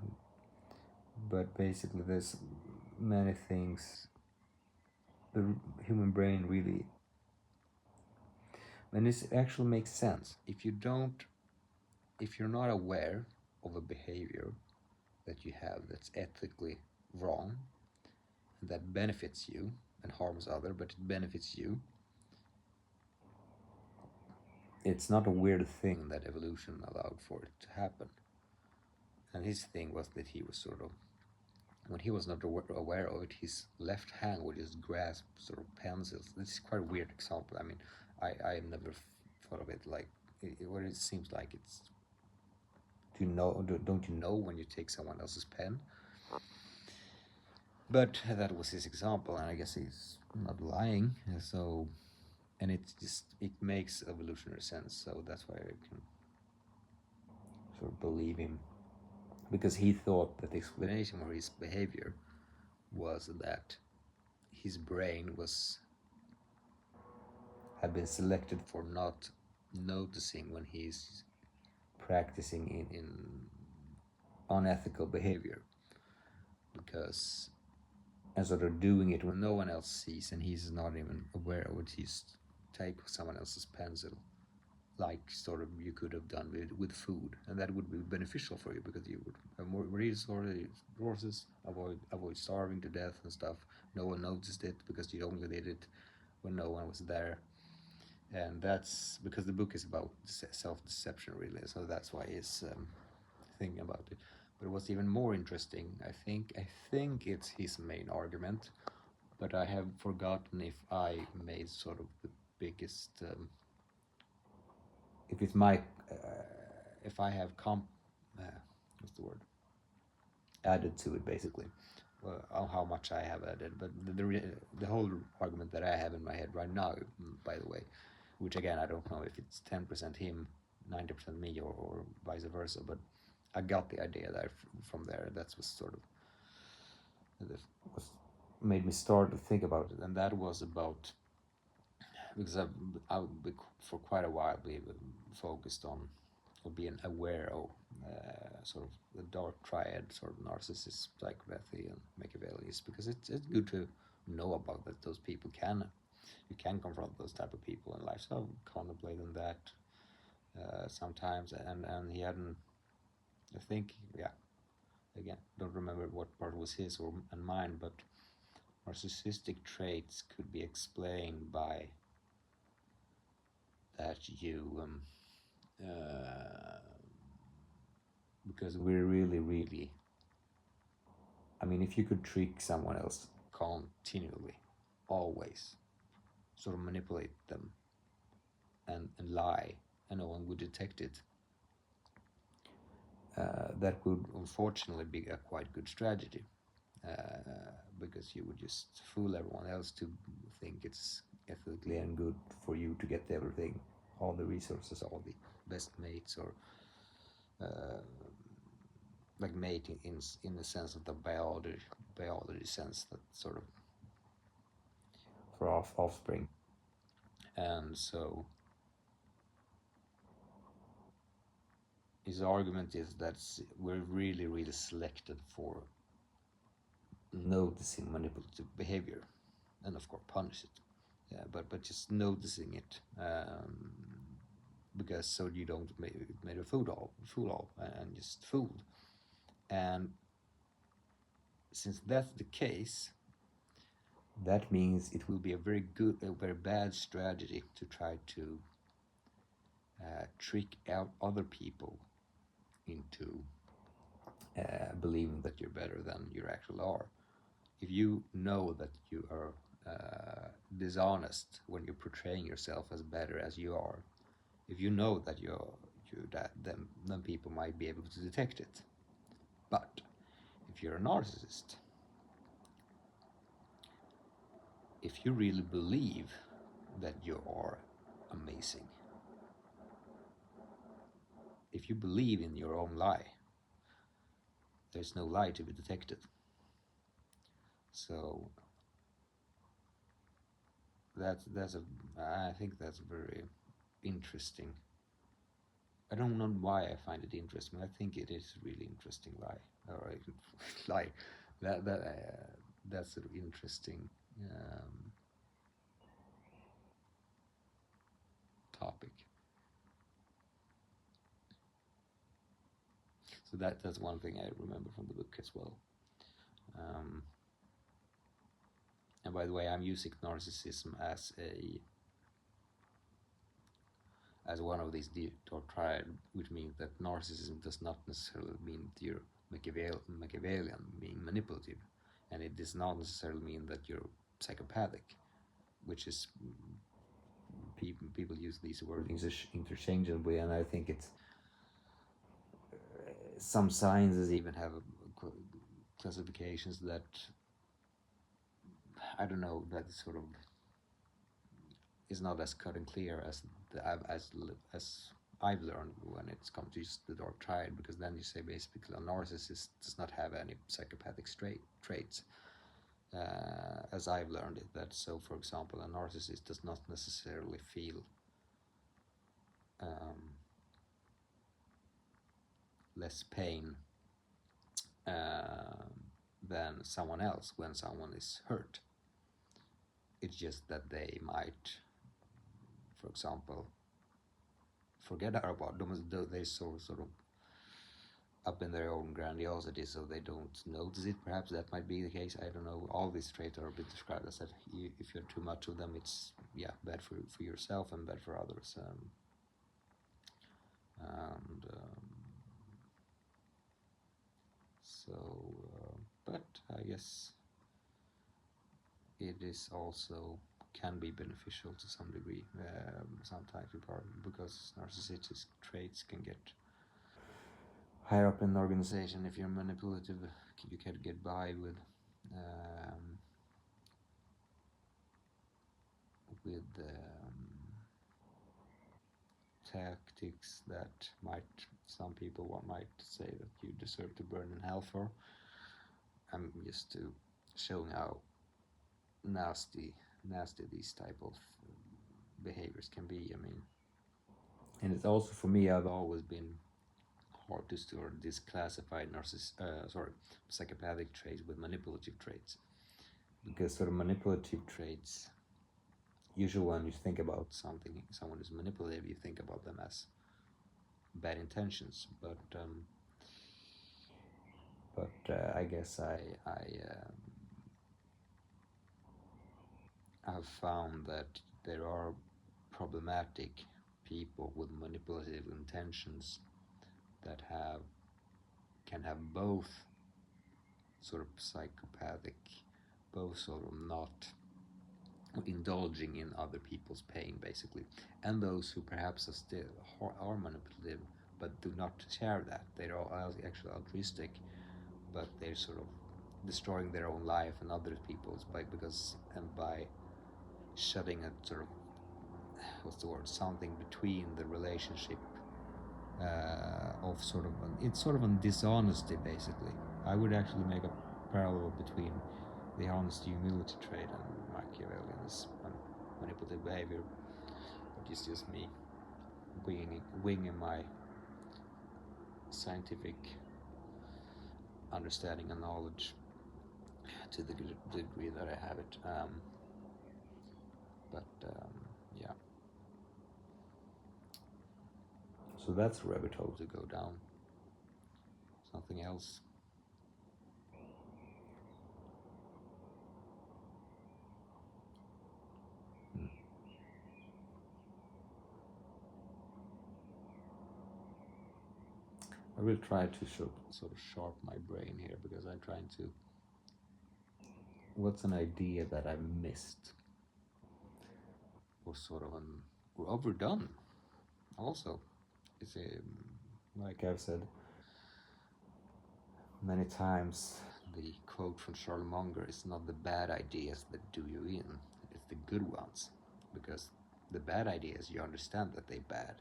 But basically, there's many things. The human brain really, and this actually makes sense. If you're not aware of a behavior that you have that's ethically wrong, that benefits you and harms other, but it benefits you, it's not a weird thing that evolution allowed for it to happen. And his thing was that he was sort of, when he was not aware of it, his left hand would just grasp sort of pencils. This is quite a weird example. I mean, I never thought of it like what it seems like. It's, don't you know when you take someone else's pen? But that was his example, and I guess he's not lying. So, and it makes evolutionary sense. So that's why I can sort of believe him, because he thought that the explanation for his behavior was that his brain had been selected for not noticing when he's practicing in unethical behavior, because and sort of doing it when no one else sees and he's not even aware of it, he's take someone else's pencil, like sort of you could have done with food, and that would be beneficial for you because you would have more resources, avoid starving to death and stuff. No one noticed it because you only did it when no one was there, and that's because the book is about self-deception really, so that's why he's thinking about it. But what's even more interesting, I think it's his main argument, but I have forgotten if I made sort of the biggest if it's my if I have what's the word, added to it basically, how much I have added. But the whole argument that I have in my head right now, by the way, which again I don't know if it's 10% him, 90% me, or vice versa, but I got the idea there from there. That's what sort of was made me start to think about it, and that was about because I've for quite a while been focused on or being aware of sort of the dark triad, sort of narcissist, psychopathy, and Machiavelli, because it's good to know about that those people you can confront those type of people in life. So I'm contemplating that sometimes, and he hadn't. I think again don't remember what part was his or and mine, but narcissistic traits could be explained by that you because we're really I mean, if you could trick someone else continually, always, sort of manipulate them and lie, and no one would detect it, that would unfortunately be a quite good strategy, because you would just fool everyone else to think it's ethically and good for you to get everything, all the resources, all the best mates, or like mate in the sense of the biology sense, that sort of for offspring. And so his argument is that we're really selected for noticing manipulative behavior, and of course punish it, yeah, but just noticing it, because so you don't make a fool of and just fooled. And since that's the case, that means it will be a very bad strategy to try to trick out other people into believing that you're better than you actually are. If you know that you are dishonest when you're portraying yourself as better as you are, if you know that then people might be able to detect it. But if you're a narcissist, if you really believe that you are amazing, if you believe in your own lie, there's no lie to be detected. So I think that's very interesting. I don't know why I find it interesting. I think it is a really interesting lie, or lie. That's sort of interesting topic. So that's one thing I remember from the book as well. And by the way, I'm using narcissism as one of these dark triad, which means that narcissism does not necessarily mean that you're Machiavellian, being manipulative, and it does not necessarily mean that you're psychopathic, which is people use these words interchangeably, and I think it's some sciences even have classifications that I don't know, that sort of is not as cut and clear as I've learned when it's come to the dark triad, because then you say basically a narcissist does not have any psychopathic traits, as I've learned it. That so, for example, a narcissist does not necessarily feel less pain than someone else when someone is hurt. It's just that they might, for example, forget about them. They sort of up in their own grandiosity, so they don't notice it. Perhaps that might be the case. I don't know. All these traits are a bit described as that if you're too much of them, it's bad for yourself and bad for others. But I guess it is also can be beneficial to some degree sometimes, because narcissistic traits can get higher up in the organization. If you're manipulative, you can get by with tactics that some people might say that you deserve to burn in hell for. I'm used to showing how nasty these type of behaviors can be. I mean, and it's also, for me, I've always been hard to sort of disclassify psychopathic traits with manipulative traits, because sort of manipulative traits, usually when you think about someone is manipulative, you think about them as bad intentions, but I guess I've found that there are problematic people with manipulative intentions that can have both sort of psychopathic, both sort of not indulging in other people's pain, basically, and those who perhaps are manipulative but do not share that. They're all actually altruistic, but they're sort of destroying their own life and other people's by shutting a sort of, what's the word, something between the relationship, of sort of it's sort of a dishonesty, basically. I would actually make a parallel between the honesty humility trait and Machiavellian's manipulative behavior, but it's just me winging my scientific understanding and knowledge to the degree that I have it. Yeah. So that's a rabbit hole to go down. Something else. I will try to sort of sharpen my brain here, because I'm trying to. What's an idea that I've missed? Or sort of overdone, also. It's like I've said many times, the quote from Charlie Munger is not the bad ideas that do you in, it's the good ones. Because the bad ideas, you understand that they're bad,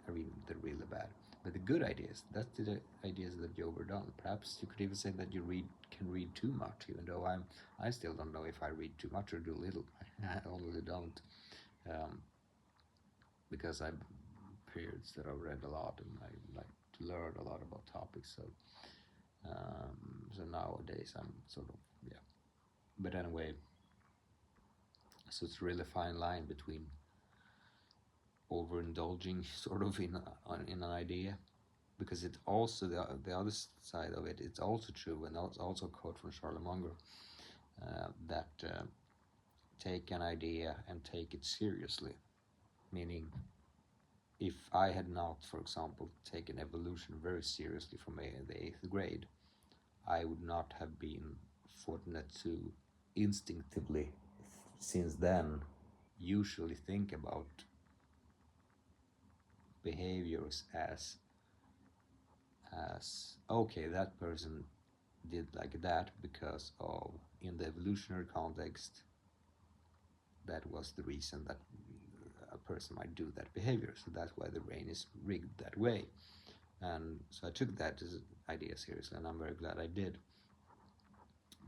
I mean, they're really bad. But the good ideas, that's the ideas that you overdone. Perhaps you could even say that you can read too much, even though I still don't know if I read too much or too little. I honestly don't, because I've periods that I've read a lot and I like to learn a lot about topics. So nowadays I'm sort of, yeah. But anyway, so it's a really fine line between overindulging sort of in an idea, because it also the other side of it, it's also true, and it's also a quote from Charlie Munger, that take an idea and take it seriously, meaning if I had not, for example, taken evolution very seriously from the 8th grade, I would not have been fortunate to instinctively, since then, usually think about behaviors as okay, that person did like that because of, in the evolutionary context, that was the reason that a person might do that behavior, so that's why the brain is rigged that way. And so I took that as an idea seriously, and I'm very glad I did.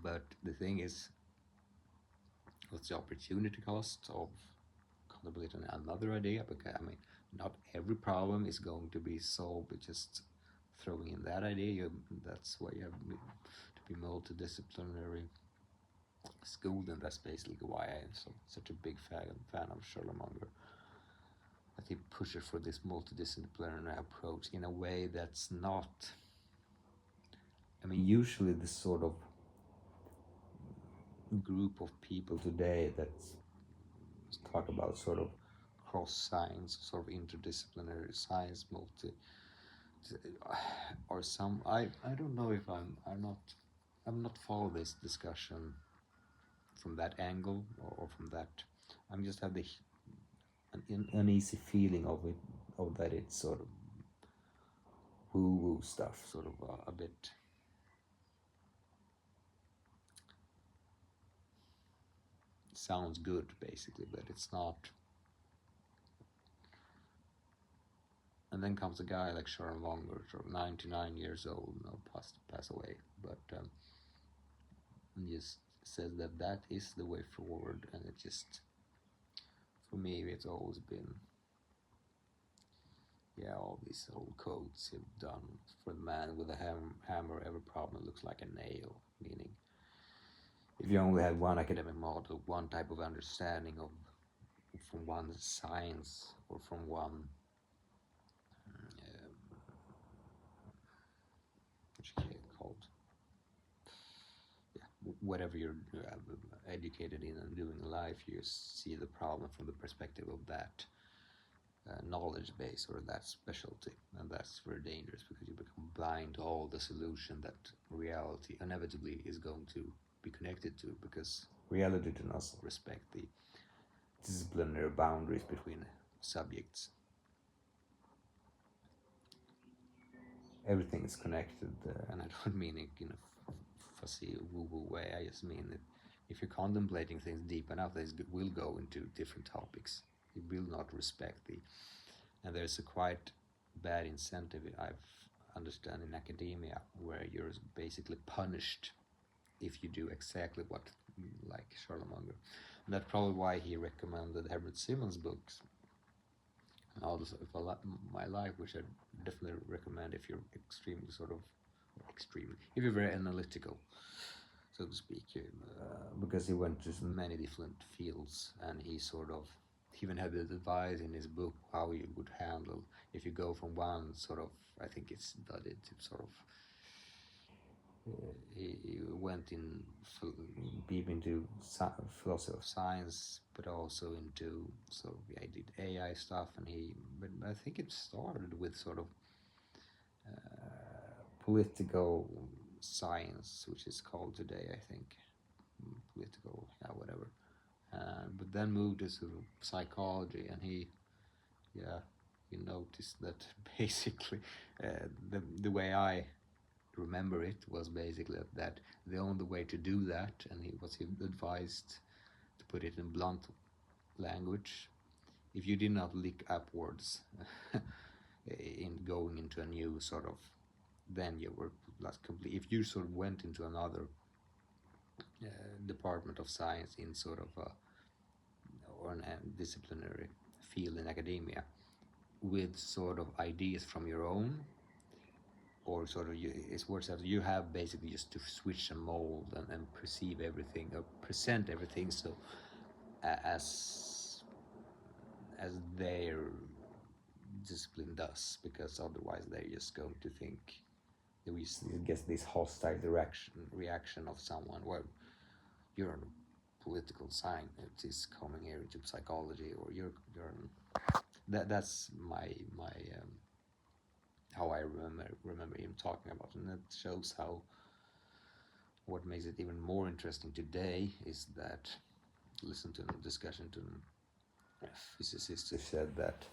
But the thing is, what's the opportunity cost of contemplating another idea? Because I mean, not every problem is going to be solved with just throwing in that idea. That's why you have to be multidisciplinary schooled, and that's basically why I'm such a big fan of Charlie Munger. That he pushes for this multidisciplinary approach in a way that's not. I mean, usually this sort of group of people today that talk about sort of cross science, sort of interdisciplinary science, or some. I don't know if I'm not follow this discussion from that angle, or from that. I'm just have an uneasy feeling of it, of that it's sort of woo-woo stuff, sort of a bit. Sounds good, basically, but it's not. And then comes a guy like Charlie Munger, sort of 99 years old, no, pass away, but just says that is the way forward, and it just, for me, it's always been, yeah, all these old quotes have done. For the man with a hammer, every problem looks like a nail, meaning if you only had one academic model, one type of understanding of, from one science, or from one called, yeah, whatever you're educated in and doing in life, you see the problem from the perspective of that. knowledge base or that specialty, and that's very dangerous because you become blind to all the solution that reality inevitably is going to be connected to, because reality does not respect the disciplinary boundaries between subjects. Everything is connected, and I don't mean it in a fussy woo-woo way. I just mean that if you're contemplating things deep enough, they will go into different topics. You will not respect the, and there's a quite bad incentive I've understand in academia, where you're basically punished if you do exactly what, like Charlemagne. And that's probably why he recommended Herbert Simmons' books and all this of my life, which I definitely recommend if you're extremely if you're very analytical, so to speak, because he went to many different fields, and he even had the advice in his book how you would handle if you go from one I think it's studied to he went in deep into philosophy of science, but also into I did AI stuff, but I think it started with political science, which is called today, I think, political, yeah, whatever. But then moved to psychology, and he noticed that basically the way I remember it was basically that the only way to do that, and he advised to put it in blunt language, if you did not look upwards in going into a new then you were less complete. If you went into another department of science in or an disciplinary field in academia with ideas from your own, or it's worse as you have basically just to switch a mold and perceive everything or present everything as their discipline does, because otherwise they're just going to think we get this hostile reaction of someone. Well, you're a political scientist coming here into psychology, or that's my how I remember him talking about it. And that shows how what makes it even more interesting today is that listen to a discussion to a physicist who said that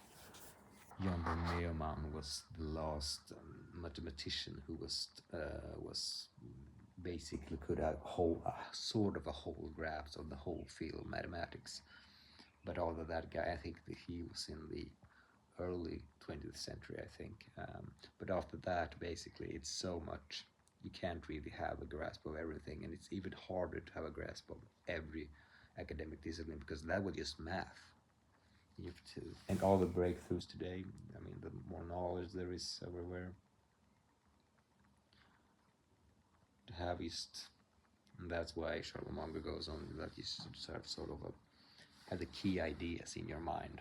Jan von Neumann was the last mathematician who was basically could have a whole grasp of the whole field of mathematics. But although that guy, I think that he was in the early 20th century, I think. But after that, basically, it's so much you can't really have a grasp of everything, and it's even harder to have a grasp of every academic discipline, because that was just math. You have to, and all the breakthroughs today, I mean, the more knowledge there is everywhere to have is, and that's why Charlemagne goes on that you should have have the key ideas in your mind,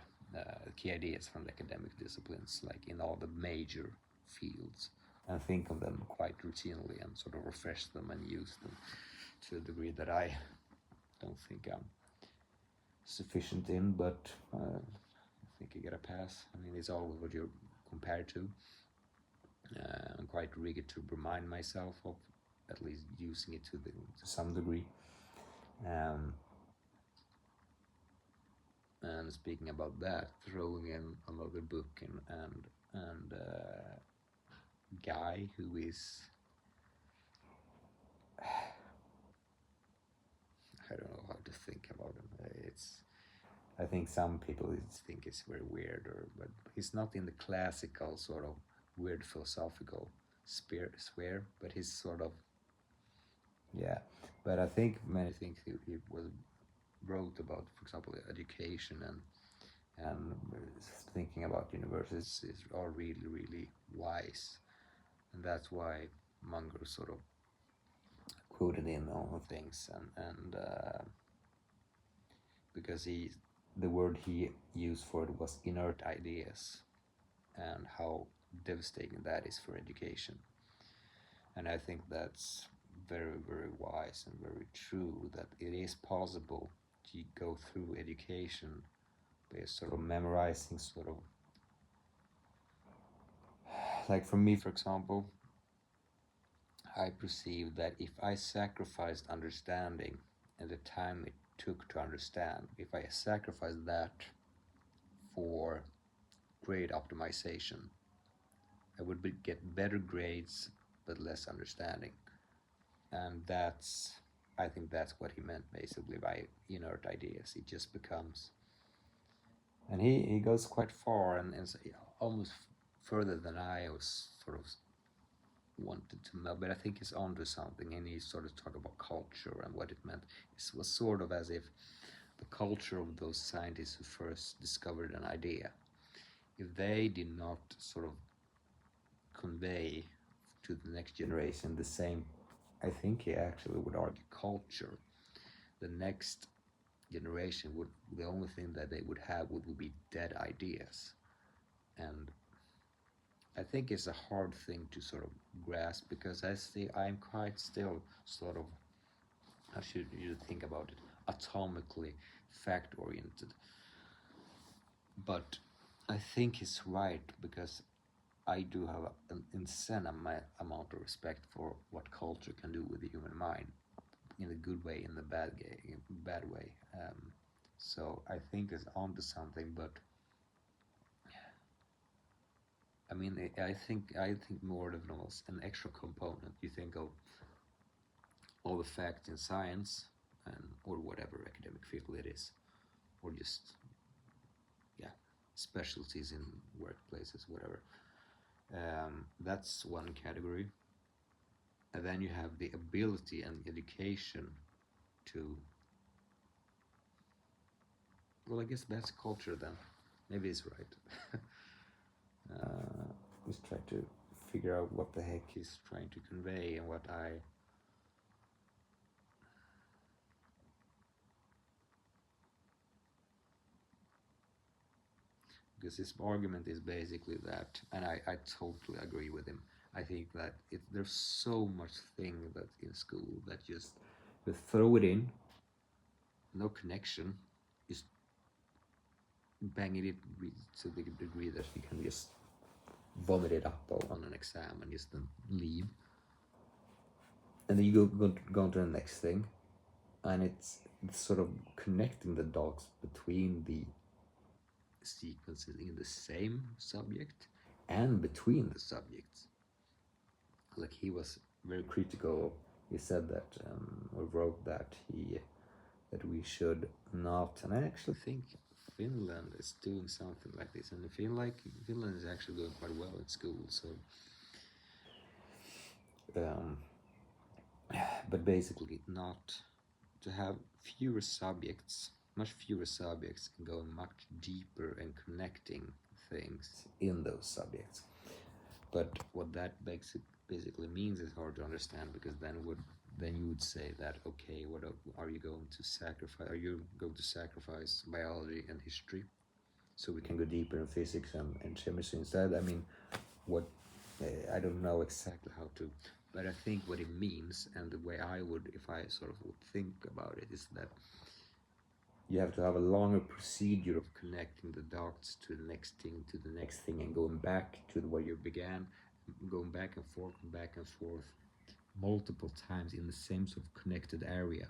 key ideas from the academic disciplines, like in all the major fields, and think of them quite routinely and refresh them and use them to a degree that I don't think I'm sufficient in, but I think I get a pass. I mean, it's all what you're compared to. I'm quite rigid to remind myself of at least using it to some degree. And speaking about that, throwing in another book and guy who is, I don't know how to think about him. I think some people think it's very weird, but he's not in the classical weird philosophical sphere, but he's yeah. But I think many things he wrote about, for example, education and thinking about universities are really, really wise, and that's why Munger quoted in on things, and because the word he used for it was inert ideas, and how devastating that is for education. And I think that's very, very wise and very true, that it is possible to go through education by memorizing like for me, for example, I perceive that if I sacrificed understanding and the time it took to understand, if I sacrificed that for grade optimization, I would get better grades but less understanding. And I think that's what he meant basically by inert ideas. It just becomes, and he goes quite far and almost further than I was sort of wanted to know, but I think he's onto something, and he sort of talked about culture and what it meant. It was sort of as if the culture of those scientists who first discovered an idea, if they did not sort of convey to the next generation the same, I think he actually would argue, culture, the next generation would, the only thing that they would have would be dead ideas. And I think it's a hard thing to sort of grasp, because I'm quite still sort of, how should you think about it, atomically fact oriented. But I think he's right, because I do have an insane amount of respect for what culture can do with the human mind, in the good way, in the bad way. So I think it's onto something, but I mean, I think more than an extra component. You think of all the facts in science, or whatever academic field it is, or just, yeah, specialties in workplaces, whatever. That's one category. And then you have the ability and education to, well, I guess that's culture then. Maybe it's right. Just try to figure out what the heck he's trying to convey, and what because his argument is basically that, and I totally agree with him. I think that there's so much thing that in school that just we throw it in, no connection, just banging it to the degree that you can just vomit it up on an exam and just then leave. And then you go on to the next thing, and it's sort of connecting the dots between the sequences in the same subject and between the subjects. Like, he was very critical. He said that, or wrote that we should not, and I actually think Finland is doing something like this, and I feel like Finland is actually doing quite well at school. So, but basically, not to have fewer subjects, much fewer subjects, and going much deeper and connecting things in those subjects. But what that basically means is hard to understand, because then you would say that, okay, what are you going to sacrifice? Are you going to sacrifice biology and history so we can go deeper in physics and chemistry instead? I mean, what I don't know exactly how to, but I think what it means, and the way I would, if I sort of would think about it, is that you have to have a longer procedure of connecting the dots to the next thing, and going back to where you began, going back and forth multiple times in the same sort of connected area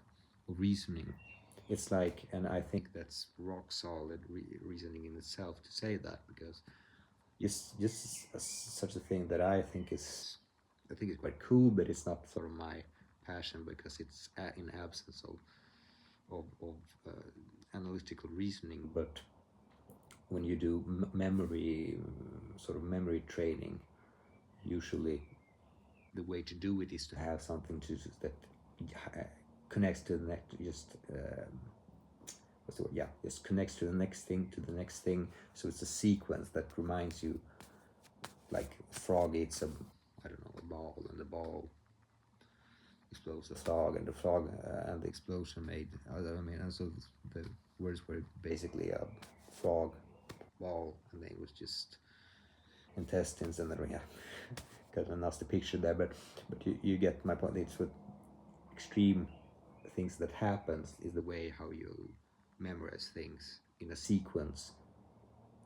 of reasoning. It's like, and I think that's rock solid reasoning in itself to say that, because just such a thing that I think is quite cool, but it's not sort of my passion, because it's in absence of analytical reasoning. But when you do memory, sort of memory training, usually the way to do it is to have something that connects to the next, just connects to the next thing, so it's a sequence that reminds you, like frog eats a ball, and the ball explodes the frog, and the frog and the explosion made, and so the words were basically a frog, ball, and it was just intestines, and then got a nasty picture there, but you get my point. It's what extreme things that happens is the way how you memorize things in a sequence,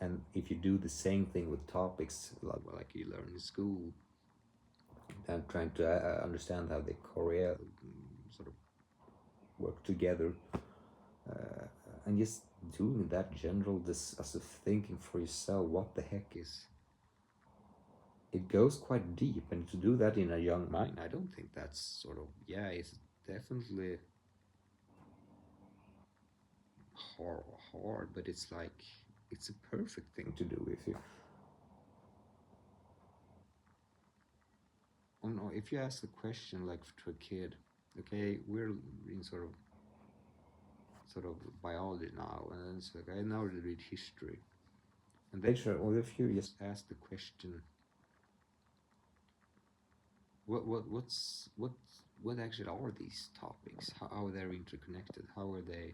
and if you do the same thing with topics like you learn in school, and trying to understand how they sort of work together, and just doing that general as of thinking for yourself, what the heck is, it goes quite deep, and to do that in a young mind, I don't think that's sort of, yeah, it's definitely hard, but it's like, it's a perfect thing to do if you, oh no, if you ask the question like to a kid, okay, we're in sort of biology now, and then it's like, I now read history, and they sure, or if you just ask the question, what actually are these topics? How are they interconnected? How are they?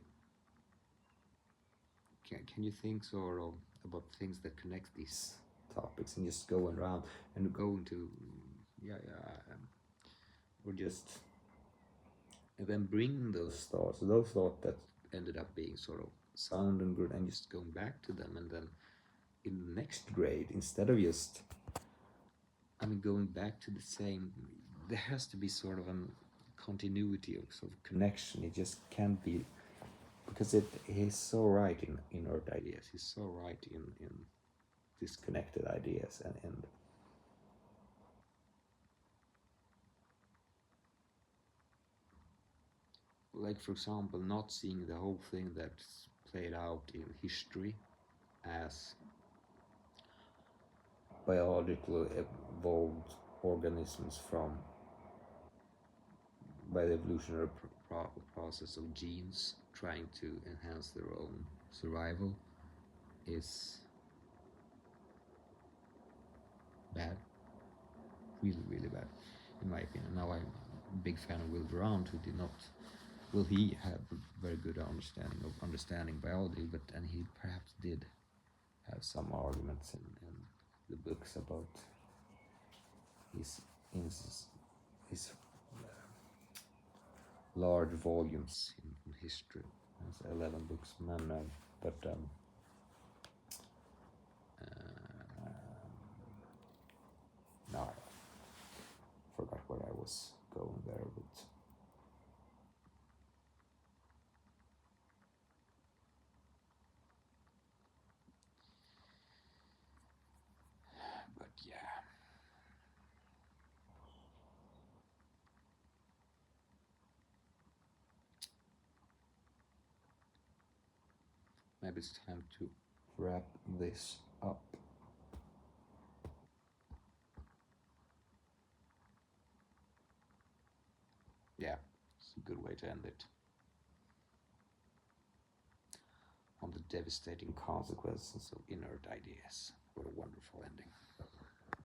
Can you think sort of about things that connect these topics, and just going around and go into, or just, and then bring those thoughts that ended up being sort of sound and good, and just going back to them, and then in the next grade, instead of just, I mean, going back to the same, there has to be sort of a continuity of sort of connection. It just can't be, because he's so right in inert ideas. He's so right in disconnected ideas, and like, for example, not seeing the whole thing that's played out in history as biologically evolved organisms by the evolutionary process of genes trying to enhance their own survival is bad, really, really bad, in my opinion. Now, I'm a big fan of Will Durant, who did not. Well, he had a very good understanding biology, and he perhaps did have some arguments in the books about his large volumes in history. It's 11 books, but no, I forgot where I was going there, but yeah. Maybe it's time to wrap this up. Yeah, it's a good way to end it. On the devastating consequences of inert ideas. What a